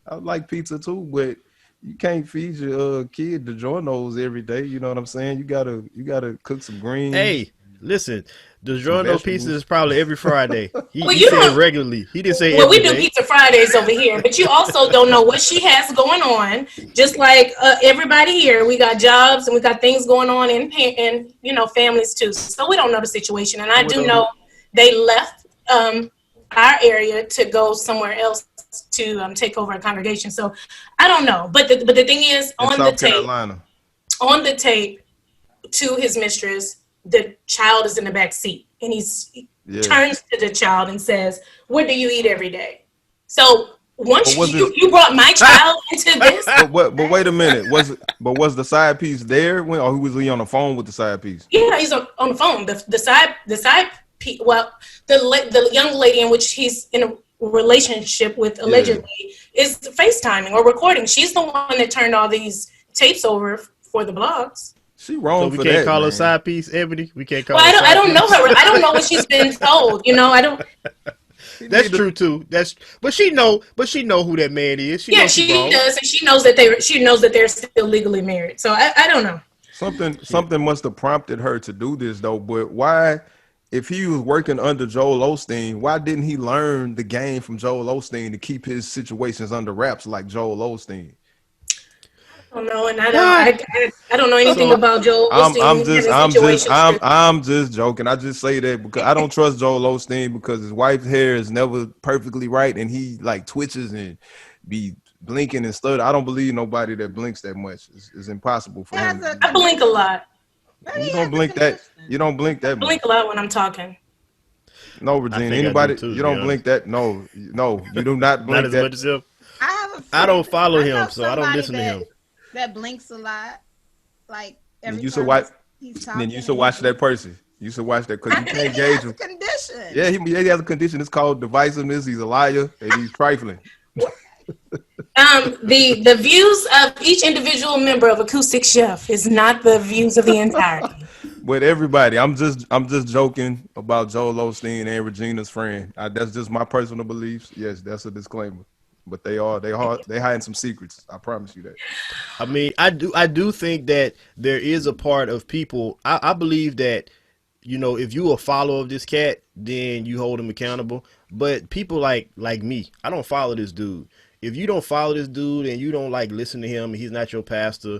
I like pizza too, but you can't feed your kid DiGiorno's every day. You know what I'm saying? You gotta cook some greens, Hey, listen, the some DiGiorno pizza vegetables. is probably every Friday. He well, he you said don't. regularly. He didn't say Well, every we do day. pizza Fridays over here, but you also don't know what she has going on. Just like everybody here, we got jobs and we got things going on in families too. So we don't know the situation. And I What do know they left our area to go somewhere else to take over a congregation. So I don't know. But the thing is, in South Carolina? on the tape to his mistress, the child is in the back seat, and he Yeah. turns to the child and says, "What do you eat every day?" So But once was this you brought my child into this, but wait a minute. Was the side piece there when, or was he on the phone with the side piece? yeah, he's on the phone. Well, the young lady in which he's in a relationship with Yeah. allegedly is FaceTiming or recording. She's the one that turned all these tapes over for the blogs. She So wrong we for can't that, call her man. side piece, Ebony. We can't Well, call her I side don't know piece. her. I don't know what she's been told. I don't. He That's need to true too. But she know who that man is. She Yeah, knows she she wrong. does, and she knows that they're still legally married. So I don't know. Yeah. something must have prompted her to do this though. But why, if he was working under Joel Osteen, why didn't he learn the game from Joel Osteen to keep his situations under wraps like Joel Osteen? I don't know, and I don't. Ah, I don't know anything So about Joel I'm Osteen just having I'm just situations. I'm just joking. I just say that because I don't trust Joel Osteen because his wife's hair is never perfectly right and he like twitches and be blinking and stutter. I don't believe nobody that blinks that much. It's impossible He for him has to a be. I blink a condition. lot. Maybe You he don't has a blink that. You condition. don't blink I that blink much. a lot when I'm talking. No, I Regina. think I do Anybody? too, You to be don't honest. blink that. No, no. You do not Not blink as that. much as him. I have a I friend. don't follow I know him, so I don't somebody listen to that him. blinks a lot. Like Then every you should time watch. he's Then you talking should and he watch that blinks. person. You should watch that because I you think can't he gauge has a him. condition. Yeah, he has a condition. It's called divisiveness. He's a liar and he's trifling. The views of each individual member of Acoustic Chef is not the views of the entirety. But everybody, I'm just joking about Joel Osteen and Regina's friend. That's just my personal beliefs. Yes, that's a disclaimer. But they hiding some secrets. I promise you that. I mean, I do think that there is a part of people. I believe that if you a follower of this cat, then you hold him accountable. But people like me, I don't follow this dude. If you don't follow this dude and you don't like listen to him, and he's not your pastor,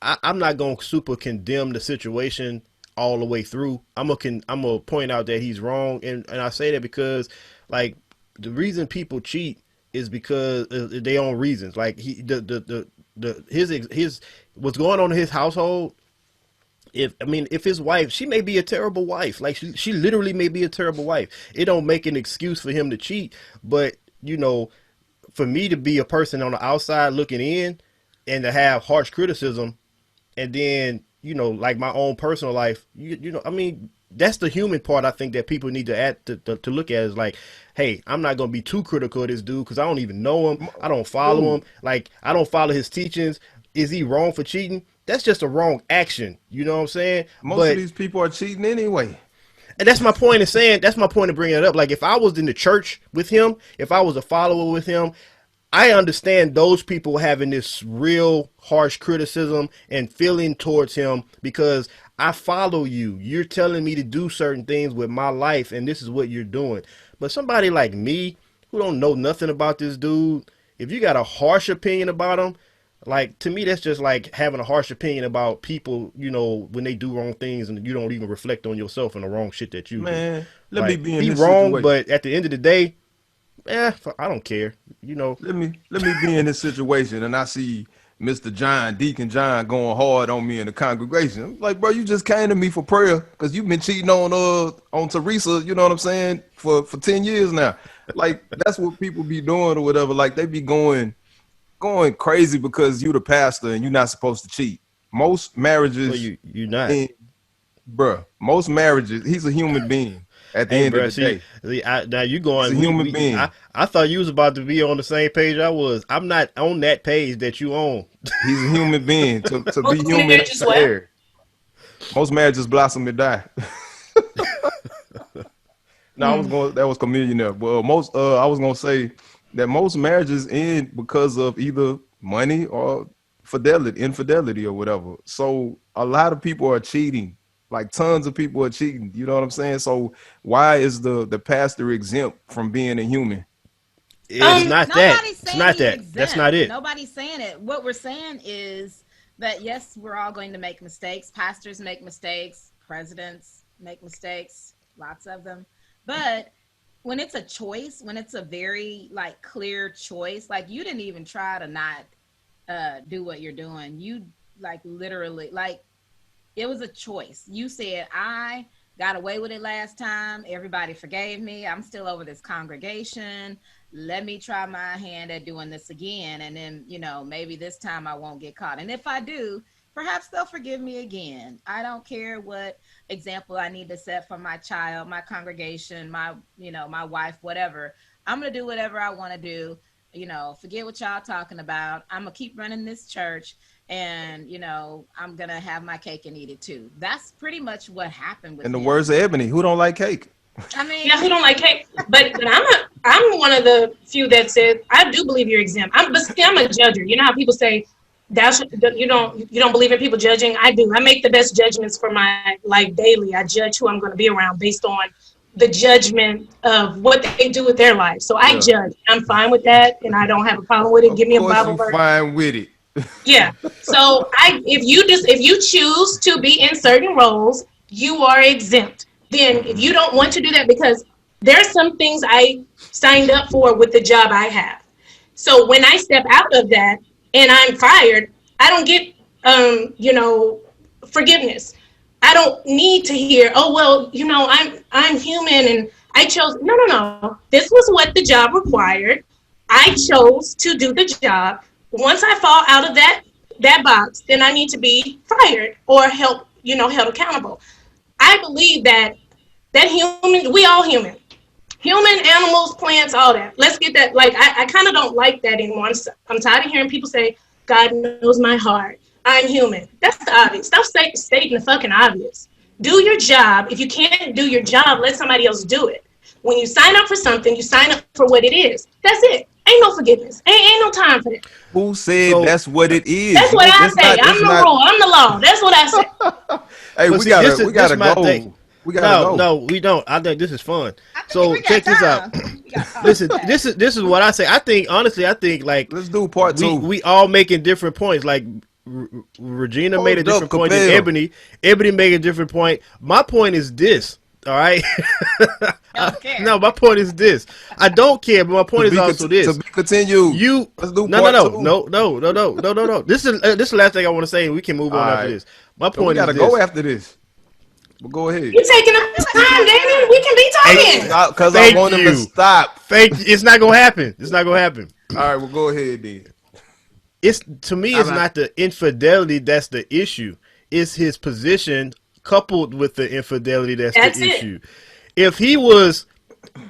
I'm not gonna super condemn the situation all the way through. I'm gonna point out that he's wrong, and I say that because like the reason people cheat is because they own reasons. Like he the his what's going on in his household if his wife, she may be a terrible wife. Like she literally may be a terrible wife. It don't make an excuse for him to cheat. But for me to be a person on the outside looking in and to have harsh criticism, and then like my own personal life, I mean, that's the human part. I think that people need to add to look at is like, hey, I'm not gonna be too critical of this dude because I don't even know him. I don't follow him. Like, I don't follow his teachings. Is he wrong for cheating? That's just a wrong action. You know what I'm saying? Most of these people are cheating anyway. And that's my point of saying. That's my point of bringing it up. Like, if I was in the church with him, if I was a follower with him, I understand those people having this real harsh criticism and feeling towards him because I follow you. You're telling me to do certain things with my life, and this is what you're doing. But somebody like me, who don't know nothing about this dude, if you got a harsh opinion about him, like, to me, that's just like having a harsh opinion about people, when they do wrong things and you don't even reflect on yourself and the wrong shit that you do. Let like, me be in this wrong, situation. but at the end of the day, I don't care. Let me be in this situation and I see Mr. John, Deacon John, going hard on me in the congregation. I'm like, bro, you just came to me for prayer because you've been cheating on Teresa, you know what I'm saying, for 10 years now. Like, that's what people be doing or whatever. Like, they be going crazy because you the pastor and you're not supposed to cheat. Most marriages, well, you're not, bruh. Most marriages, he's a human being. At the end of the day, now you going? He's a human being. I thought you was about to be on the same page I was. I'm not on that page that you on. He's a human being. To be human, most marriages blossom and die. No, that was chameleon there. Well, I was gonna say that most marriages end because of either money or infidelity or whatever. So a lot of people are cheating. Like, tons of people are cheating. You know what I'm saying? So why is the pastor exempt from being a human? It's not that. It's not that. Exempt. That's not it. Nobody's saying it. What we're saying is that, yes, we're all going to make mistakes. Pastors make mistakes. Presidents make mistakes. Lots of them. But when it's a choice, when it's a very, like, clear choice, like, you didn't even try to not do what you're doing. You, like, literally, like, it was a choice. You said, I got away with it last time. Everybody forgave me. I'm still over this congregation. Let me try my hand at doing this again. And then, maybe this time I won't get caught. And if I do, perhaps they'll forgive me again. I don't care what example I need to set for my child, my congregation, my wife, whatever. I'm going to do whatever I want to do. Forget what y'all talking about. I'm going to keep running this church. And, I'm going to have my cake and eat it too. That's pretty much what happened with In the words of Ebony, who don't like cake? I mean, who don't like cake? But I'm one of the few that said, I do believe you're exempt. I'm a judger. You know how people say, you don't believe in people judging? I do. I make the best judgments for my life daily. I judge who I'm going to be around based on the judgment of what they do with their life. So I judge. I'm fine with that, and I don't have a problem with it. Give me a Bible verse. Fine with it. Yeah. So if you choose to be in certain roles, you are exempt. Then if you don't want to do that, because there are some things I signed up for with the job I have. So when I step out of that and I'm fired, I don't get forgiveness. I don't need to hear, oh well, I'm human and I chose. No. This was what the job required. I chose to do the job. Once I fall out of that box, then I need to be fired or held accountable. I believe that we all human, animals, plants, all that. Let's get that. Like, I kind of don't like that anymore. I'm tired of hearing people say, God knows my heart. I'm human. That's the obvious. Stop stating the fucking obvious. Do your job. If you can't do your job, let somebody else do it. When you sign up for something, you sign up for what it is. That's it. Ain't no forgiveness. Ain't no time for that. Who said that's what it is? That's what I say. I'm the rule. I'm the law. That's what I say. Hey, we gotta go. We gotta go. No, we don't. I think this is fun. So check this out. Listen, this is what I say. I think like, let's do part two. We all making different points. Like, Regina made a different point than Ebony. Ebony made a different point. My point is this. All right. Don't care. No, my point is this. I don't care, but my point is also To this. be continued. You Let's do no no part no two. no no no no no no no. This is the last thing I want to say, and we can move All on after right. this. My So we point is gotta go this. after this. But go ahead. You're taking up time, Damon. We can be Hey, talking. Because I thank want him to you. stop. Thank you. It's not gonna happen. It's not gonna happen. All right, well, go ahead then. It's to me, I'm it's not. not the infidelity that's the issue. It's his position coupled with the infidelity that's the That's it. issue. If he was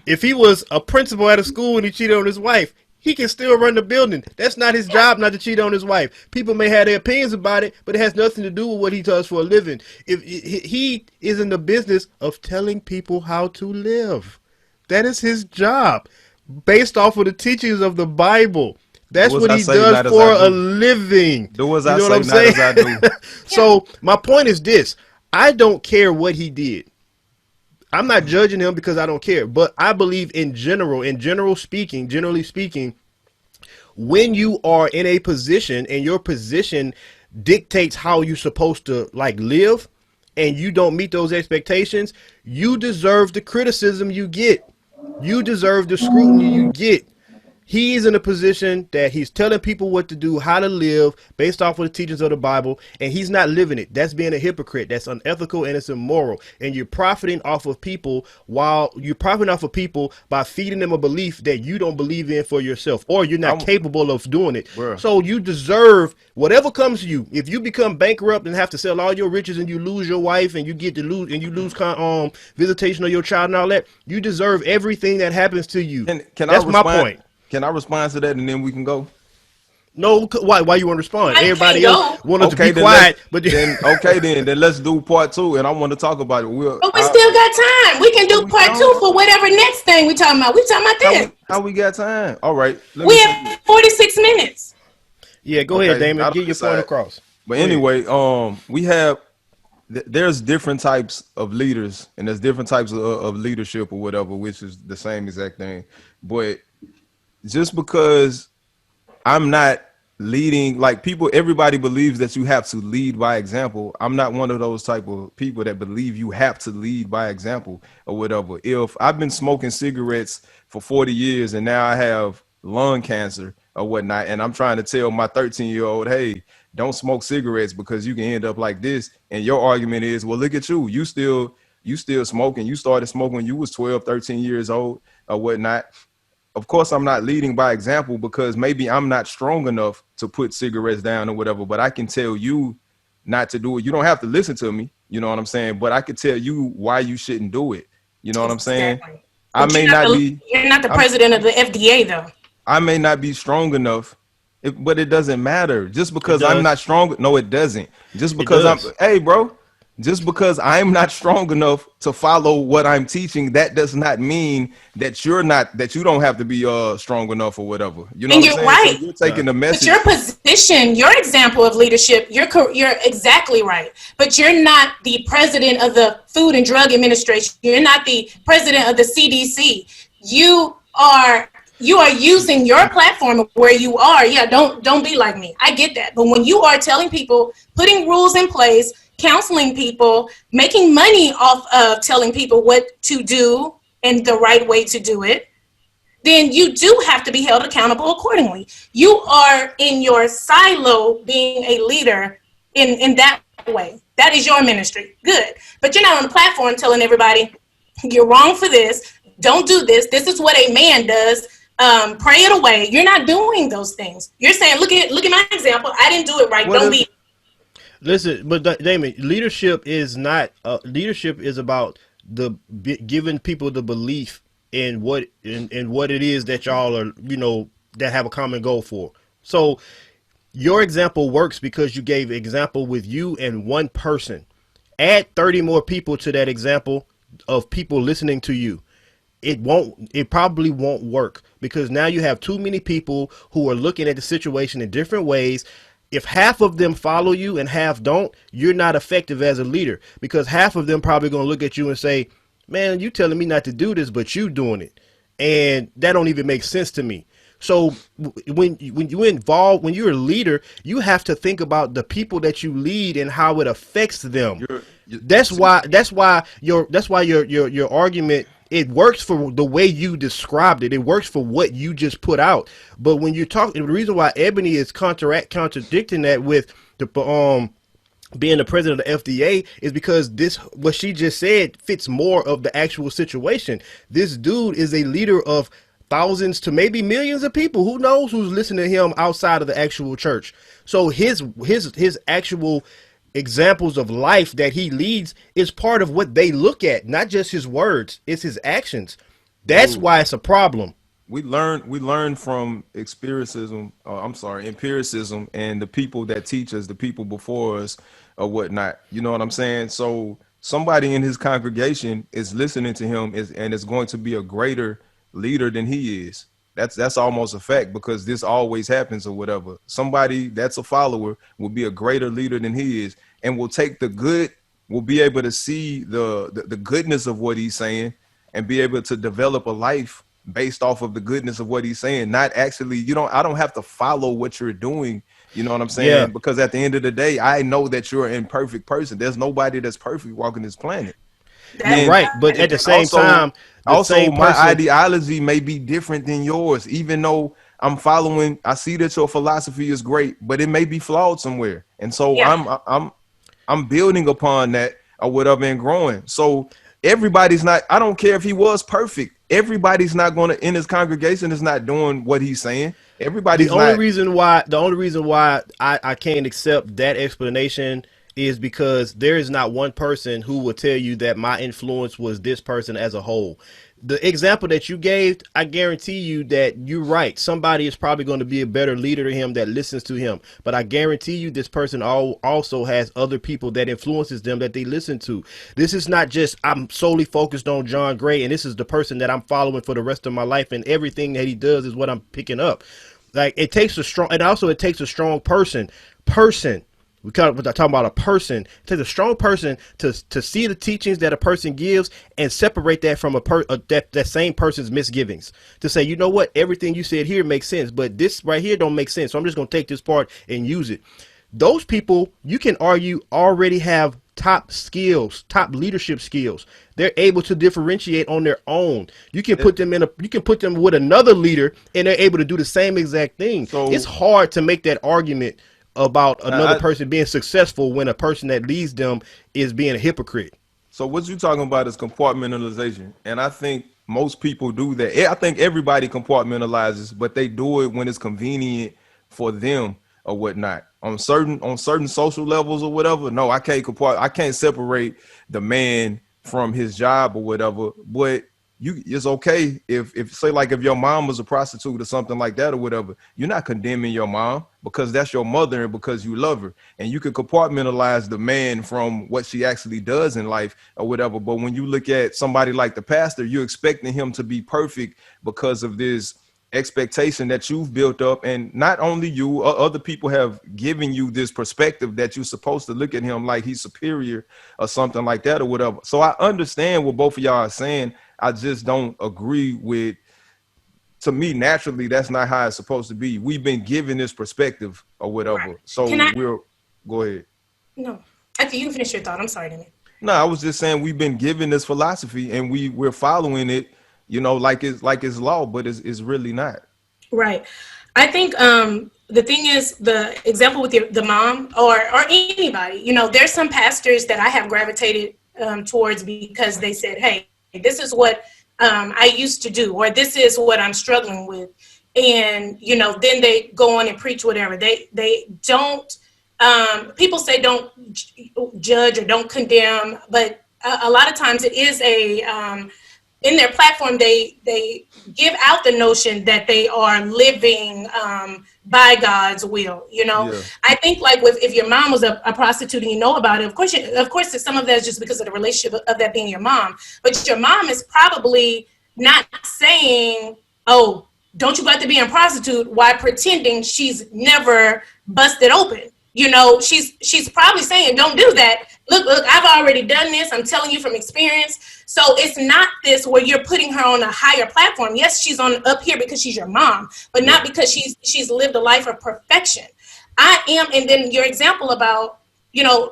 if he was a principal at a school and he cheated on his wife, he can still run the building. That's not his job not to cheat on his wife. People may have their opinions about it, but it has nothing to do with what he does for a living. If he is in the business of telling people how to live, that is his job, based off of the teachings of the Bible. That's Do as what I he say, does not as for I a do. living. Do as You I know what say, I'm not saying? as I do. So my point is this: I don't care what he did. I'm not judging him because I don't care, but I believe generally speaking, when you are in a position and your position dictates how you're supposed to like live, and you don't meet those expectations, you deserve the criticism you get. You deserve the scrutiny you get. He is in a position that he's telling people what to do, how to live based off of the teachings of the Bible, and he's not living it. That's being a hypocrite. That's unethical and it's immoral. And you're profiting off of people by feeding them a belief that you don't believe in for yourself, or you're not I'm, capable of doing it. bruh. So you deserve whatever comes to you. If you become bankrupt and have to sell all your riches and you lose your wife and you lose visitation of your child and all that, you deserve everything that happens to you. Can I That's my respond? point. Can I respond to that and then we can go? No, why you want to respond? I can't Everybody else go. wanted to Okay, be then quiet, but then let's do part two, and I want to talk about it. But we still got time. We can No, do we part two don't. for whatever next thing we talking about. We talking about this. how we got time? All right, let We me see. have 46 minutes. yeah, go Okay, ahead, Damon. I Get don't your point decide. across. But Go ahead. anyway, we have there's different types of leaders, and there's different types of leadership or whatever, which is the same exact thing. But just because I'm not leading, like people, everybody believes that you have to lead by example. I'm not one of those type of people that believe you have to lead by example or whatever. If I've been smoking cigarettes for 40 years and now I have lung cancer or whatnot, and I'm trying to tell my 13-year-old, hey, don't smoke cigarettes because you can end up like this. And your argument is, well, look at you. You still smoking. You started smoking when you was 12, 13 years old or whatnot. Of course, I'm not leading by example because maybe I'm not strong enough to put cigarettes down or whatever, but I can tell you not to do it. You don't have to listen to me. You know what I'm saying? But I could tell you why you shouldn't do it. You know what I'm saying? Exactly. I But may not be, you're not the I'm- president of the FDA, though. I may not be strong enough, but it doesn't matter. Just because I'm does. not strong, no, it doesn't. Just It because does. hey, bro, just because I'm not strong enough to follow what I'm teaching, that does not mean that you don't have to be strong enough or whatever. You know And what I'm you're saying? right. So you're taking the But message. your position, your example of leadership, you're exactly right. But you're not the president of the Food and Drug Administration. You're not the president of the CDC. You are using your platform where you are. Yeah, don't be like me. I get that. But when you are telling people, putting rules in place, counseling people, making money off of telling people what to do and the right way to do it, then you do have to be held accountable accordingly. You are in your silo being a leader in that way. That is your ministry. Good. But you're not on the platform telling everybody, you're wrong for this. Don't do this. This is what a man does. Pray it away. You're not doing those things. You're saying, look at my example. I didn't do it right. What Don't if- be. Listen, but Damon, leadership is not. Leadership is about giving people the belief in what it is that y'all are, that have a common goal for. So your example works because you gave example with you and one person. Add 30 more people to that example of people listening to you. It probably won't work because now you have too many people who are looking at the situation in different ways. If half of them follow you and half don't, you're not effective as a leader because half of them probably going to look at you and say, man, you telling me not to do this, but you doing it. And that don't even make sense to me. So when you're a leader, you have to think about the people that you lead and how it affects them. That's See, why your argument, it works for the way you described it. It works for what you just put out. But when you're talking, the reason why Ebony is contradicting that with the being the president of the FDA is because this, what she just said, fits more of the actual situation. This dude is a leader of thousands to maybe millions of people. Who knows who's listening to him outside of the actual church? So his actual examples of life that he leads is part of what they look at, not just his words, it's his actions. That's bro, why it's a problem. we learn from experiencism. I'm sorry, empiricism, and the people that teach us, the people before us, or whatnot. You know what I'm saying? So somebody in his congregation is listening to him, and is going to be a greater leader than he is. That's almost a fact, because this always happens or whatever. Somebody that's a follower will be a greater leader than he is, and will take the good, will be able to see the goodness of what he's saying, and be able to develop a life based off of the goodness of what he's saying. Not actually, I don't have to follow what you're doing. You know what I'm Yeah, saying? Because at the end of the day, I know that you're an imperfect person. There's nobody that's perfect walking this planet. you're That And right. But at the and same time, the also same my person. ideology may be different than yours, even though I see that your philosophy is great, but it may be flawed somewhere. And so yeah. I'm building upon that, or whatever, and growing. So everybody's not, I don't care if he was perfect. Everybody's not going to, in his congregation, is not doing what he's saying. The Everybody's only not. reason why I can't accept that explanation is because there is not one person who will tell you that my influence was this person as a whole. The example that you gave, I guarantee you that you're right. Somebody is probably going to be a better leader to him that listens to him. But I guarantee you this person also has other people that influences them that they listen to. This is not just I'm solely focused on John Gray and this is the person that I'm following for the rest of my life and everything that he does is what I'm picking up. Like it takes a strong person. We're talking about a person. It takes a strong person to see the teachings that a person gives and separate that from that same person's misgivings. To say, you know what, everything you said here makes sense, but this right here don't make sense. So I'm just gonna take this part and use it. Those people, you can argue, already have top skills, top leadership skills. They're able to differentiate on their own. You can put them with another leader and they're able to do the same exact thing. It's So hard to make that argument about another I, person being successful when a person that leads them is being a hypocrite. So what you talking about is compartmentalization, and I think most people do that. I think everybody compartmentalizes, but they do it when it's convenient for them or whatnot. On certain social levels or whatever, no, I can't separate the man from his job or whatever. But it's okay if say, like, if your mom was a prostitute or something like that or whatever, you're not condemning your mom, because that's your mother and because you love her, and you can compartmentalize the man from what she actually does in life or whatever. But when you look at somebody like the pastor, you're expecting him to be perfect because of this expectation that you've built up, and not only you, other people have given you this perspective that you're supposed to look at him like he's superior or something like that or whatever. So I understand what both of y'all are saying. I just don't agree with, to me, naturally, that's not how it's supposed to be. We've been given this perspective or Right. whatever. So Can I? go ahead. No. Okay, you can finish your thought. I'm sorry, Demi. No, I was just saying we've been given this philosophy and we're following it, like it's law, but it's really not. Right. I think the thing is the example with the mom or anybody, there's some pastors that I have gravitated towards because they said, hey, this is what I used to do, or this is what I'm struggling with. And, then they go on and preach whatever. They don't, people say don't judge or don't condemn, but a lot of times it is in their platform, they give out the notion that they are living by God's will. Yeah. I think like if your mom was a prostitute and you know about it, of course, some of that is just because of the relationship of that being your mom. But your mom is probably not saying, "Oh, don't you got to be a prostitute?" while pretending she's never busted open. She's probably saying, "Don't do that," look, I've already done this. I'm telling you from experience. So it's not this where you're putting her on a higher platform. Yes, she's on up here because she's your mom, but not Yeah. because she's lived a life of perfection. I am, and then your example about,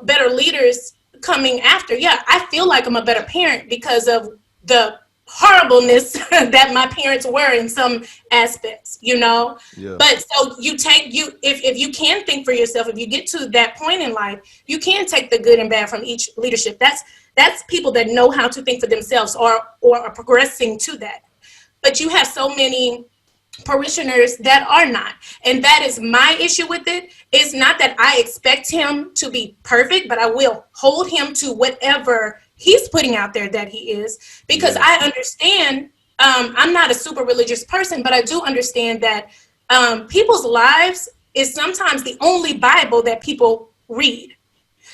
better leaders coming after. Yeah, I feel like I'm a better parent because of the horribleness that my parents were in some aspects. Yeah. But so if you can think for yourself, if you get to that point in life, you can take the good and bad from each leadership. That's people that know how to think for themselves or are progressing to that. But you have so many parishioners that are not, and that is my issue with it. It's not that I expect him to be perfect, but I will hold him to whatever he's putting out there that he is, because Yeah. I understand. I'm not a super religious person, but I do understand that people's lives is sometimes the only Bible that people read.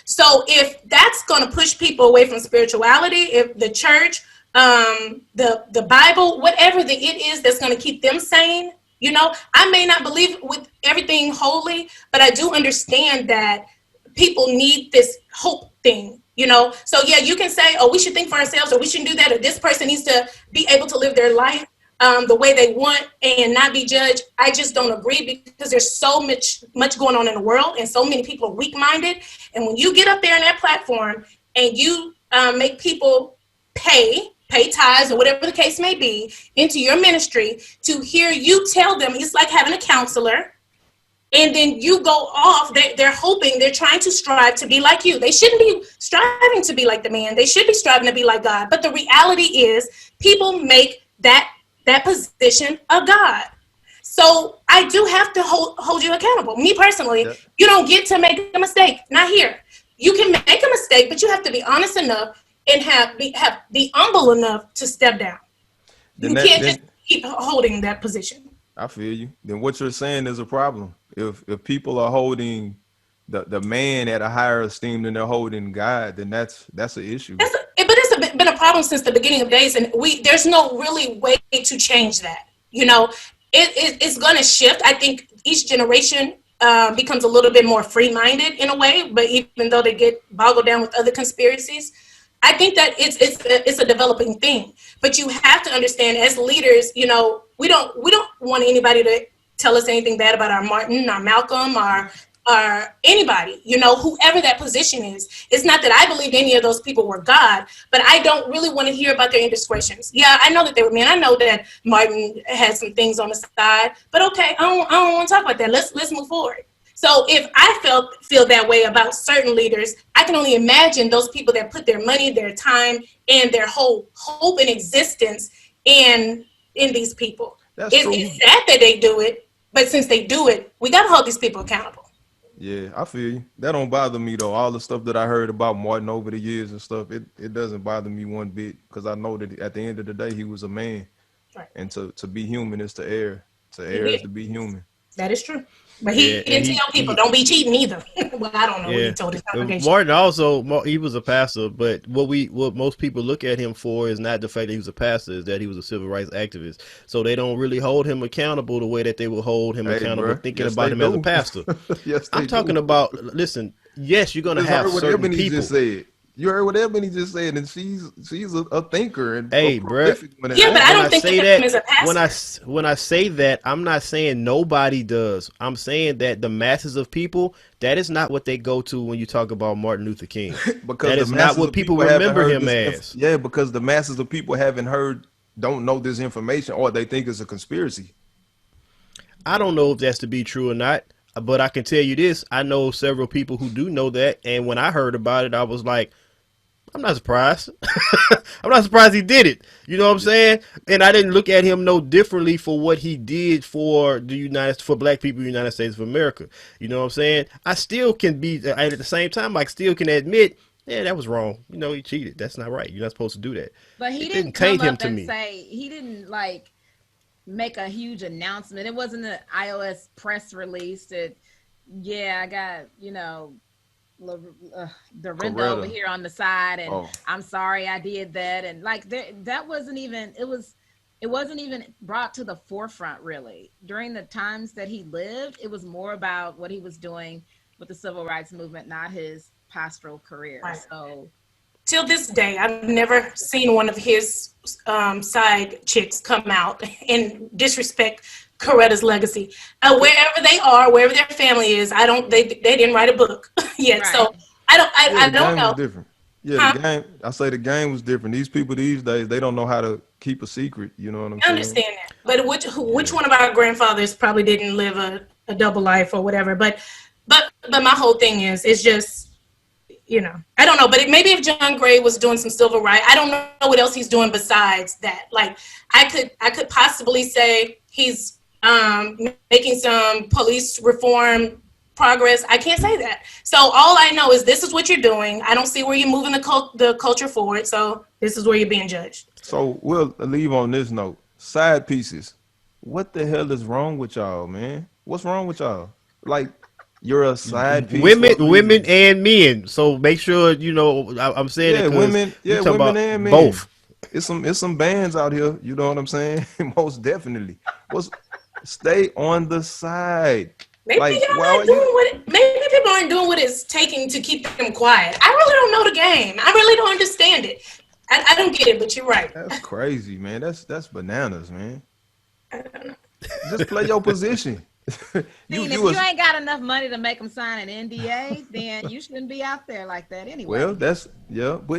So if that's going to push people away from spirituality, if the church, the Bible, whatever it is that's going to keep them sane, I may not believe with everything holy, but I do understand that people need this hope thing. So yeah, you can say, oh, we should think for ourselves, or we shouldn't do that, or this person needs to be able to live their life the way they want and not be judged. I just don't agree, because there's so much going on in the world, and so many people are weak-minded. And when you get up there in that platform and you make people pay tithes or whatever the case may be into your ministry, to hear you tell them, it's like having a counselor, and then you go off. They're hoping, they're trying to strive to be like you. They shouldn't be striving to be like the man. They should be striving to be like God. But the reality is, people make that position a God. So I do have to hold you accountable. Me personally, Yeah. you don't get to make a mistake. Not here. You can make a mistake, but you have to be honest enough and be humble enough to step down. Then You that can't just then keep holding that position. I feel you. Then what you're saying is a problem. If people are holding the man at a higher esteem than they're holding God, then that's an issue. But it's been a problem since the beginning of days, and there's no really way to change that. You know, it's going to shift. I think each generation becomes a little bit more free-minded in a way, but even though they get boggled down with other conspiracies, I think that it's a developing thing. But you have to understand, as leaders, we don't want anybody to tell us anything bad about our Martin, our Malcolm, our anybody, whoever that position is. It's not that I believe any of those people were God, but I don't really want to hear about their indiscretions. Yeah, I know that they were men. I know that Martin had some things on the side, but okay, I don't want to talk about that. Let's move forward. So if I feel that way about certain leaders, I can only imagine those people that put their money, their time, and their whole hope and existence in these people. That's It's true. sad that they do it, but since they do it, we got to hold these people accountable. Yeah, I feel you. That don't bother me though. All the stuff that I heard about Martin over the years and stuff, it doesn't bother me one bit, because I know that at the end of the day he was a man, Right. and to be human is to err. To He err is did. to be human. That is true. But he Yeah, and didn't tell people, don't be cheating either. Well, I don't know what he yeah. told his congregation. Martin also, he was a pastor, but what most people look at him for is not the fact that he was a pastor, is that he was a civil rights activist. So they don't really hold him accountable the way that they would hold him Hey, accountable, bro. thinking Yes, about they him as a do. pastor. Yes, I'm they talking do. about, listen, yes, you're gonna Just have heard what certain Ebony just people. said. You heard what Ebony just said, and she's a thinker and a Hey, bruh, prolific one at Yeah, but that. I when I don't think of say him that, as a pastor. when I say that, I'm not saying nobody does. I'm saying that the masses of people, that is not what they go to when you talk about Martin Luther King. Because That the is not masses what of people people haven't remember heard him this. as. Yeah, because the masses of people haven't heard, don't know this information, or they think it's a conspiracy. I don't know if that's to be true or not, but I can tell you this: I know several people who do know that, and when I heard about it, I was like, I'm not surprised. I'm not surprised he did it. You know what I'm saying? And I didn't look at him no differently for what he did for for black people in the United States of America. You know what I'm saying? I still can be, and at the same time, I still can admit, yeah, that was wrong. He cheated. That's not right. You're not supposed to do that. But he It didn't didn't taint come him up to and me. say, he didn't like make a huge announcement. It wasn't an iOS press release that, yeah, I got, Dorinda over Coretta. here on the side, and Oh, I'm sorry I did that. And like that wasn't even, it wasn't even brought to the forefront really. During the times that he lived, it was more about what he was doing with the civil rights movement, not his pastoral career. Right. So till this day, I've never seen one of his side chicks come out and disrespect Coretta's legacy. Wherever they are, wherever their family is, I don't. They didn't write a book yet, right. so I don't. Yeah, I the don't game was know. different. Yeah, Huh? the game. I say the game was different. These people these days, they don't know how to keep a secret. You know what I'm I saying? understand that, but which Yeah. one of our grandfathers probably didn't live a double life or whatever? But my whole thing is, it's just. I don't know, but maybe if John Gray was doing some civil rights, I don't know what else he's doing besides that. Like, I could possibly say he's making some police reform progress. I can't say that. So all I know is this is what you're doing. I don't see where you're moving the culture forward. So this is where you're being judged. So we'll leave on this note. Side pieces. What the hell is wrong with y'all, man? What's wrong with y'all? Like, you're a side piece. Women and men. So make sure I'm saying it because yeah, talking women about and men. both. It's some bands out here. You know what I'm saying? Most definitely. Stay on the side. Maybe Like, y'all not doing maybe people aren't doing what it's taking to keep them quiet. I really don't know the game. I really don't understand it. I don't get it, but you're right. That's crazy, man. That's bananas, man. I don't know. Just play your position. If you ain't got enough money to make them sign an NDA, then you shouldn't be out there like that anyway. Well, but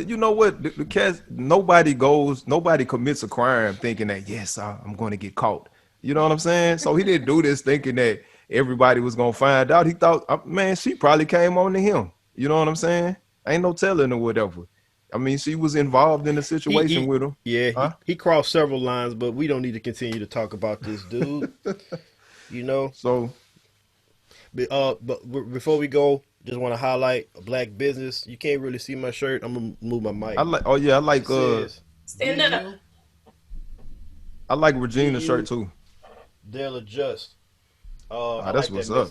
you know what? The cats, nobody commits a crime thinking that, yes, I'm going to get caught. You know what I'm saying? So he didn't do this thinking that everybody was going to find out. He thought, man, she probably came on to him. You know what I'm saying? Ain't no telling or whatever. I mean, she was involved in the situation with him. Yeah, Huh? he crossed several lines, but we don't need to continue to talk about this dude. So, but before we go, just want to highlight a black business. You can't really see my shirt. I'm gonna move my mic. I like Stand up. I like Regina's shirt too. They'll adjust. That's what's up.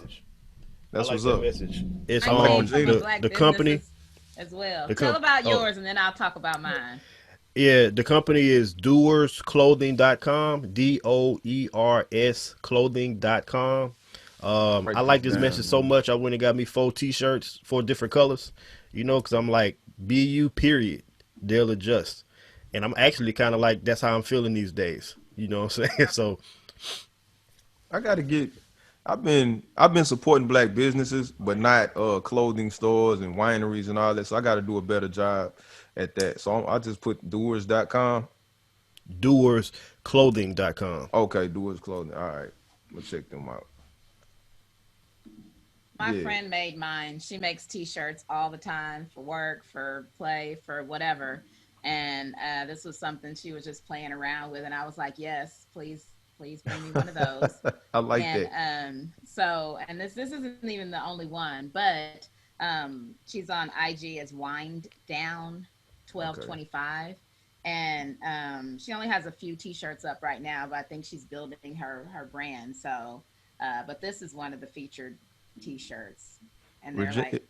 That's what's up. Message. It's I came from the black company businesses as well. the Tell about yours, and then I'll talk about mine. Yeah, the company is doersclothing.com, DOERS clothing.com. I like this message so much. I went and got me 4 t-shirts, 4 different colors, because I'm like, BU period. They'll adjust. And I'm actually kind of like, that's how I'm feeling these days. You know what I'm saying? So I've been supporting black businesses, but not clothing stores and wineries and all that. So I got to do a better job at that. So I just put doers.com. doersclothing.com. Okay, Doers Clothing. All right. We'll check them out. My friend made mine. She makes t-shirts all the time for work, for play, for whatever. And this was something she was just playing around with. And I was like, yes, please bring me one of those. I like that. So, and this isn't even the only one, but she's on IG as Wind Down 1225. And she only has a few t-shirts up right now, but I think she's building her brand. So, but this is one of the featured t-shirts, and they're like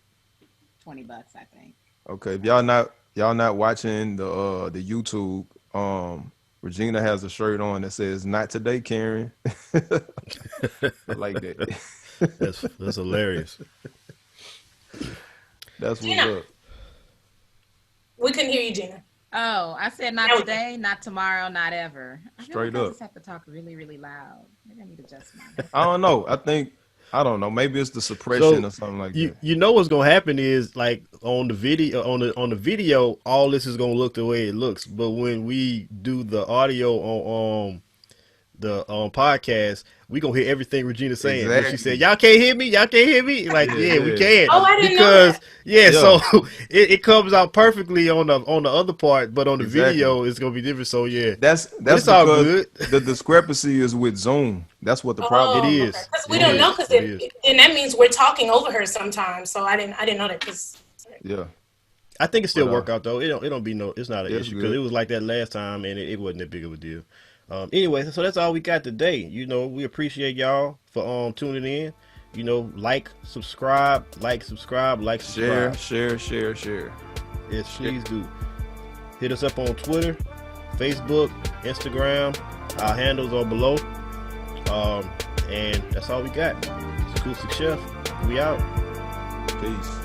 $20, I think. Okay, if y'all not watching the YouTube, Regina has a shirt on that says "Not today, Karen." I like that. That's hilarious. That's what's Gina. up. We couldn't hear you, Gina. Oh, I said not today, not tomorrow, not ever. Straight I up. just have to talk really, really loud. Maybe I need to adjust mine. I don't know. I don't know. Maybe it's the suppression or something like that. You know what's gonna happen is, like, on the video, on the video, all this is gonna look the way it looks. But when we do the audio on the podcast, we gonna hear everything Regina saying. Exactly. She said, "Y'all can't hear me. Y'all can't hear me." Like, yeah, we can. Oh, I didn't know that. So it comes out perfectly on the other part, but on the video it's gonna be different. So yeah, that's it's all good. The discrepancy is with Zoom. That's what the problem It is. Because we don't know, and that means we're talking over her sometimes. So I didn't know that. Because I think it still work out though. It don't be it's not an issue, because good. it was like that last time and it wasn't that big of a deal. Anyway, so that's all we got today. We appreciate y'all for tuning in. Like, subscribe. Share. Yes, please do. Hit us up on Twitter, Facebook, Instagram. Our handles are below. And that's all we got. It's Acoustic Chef. We out. Peace.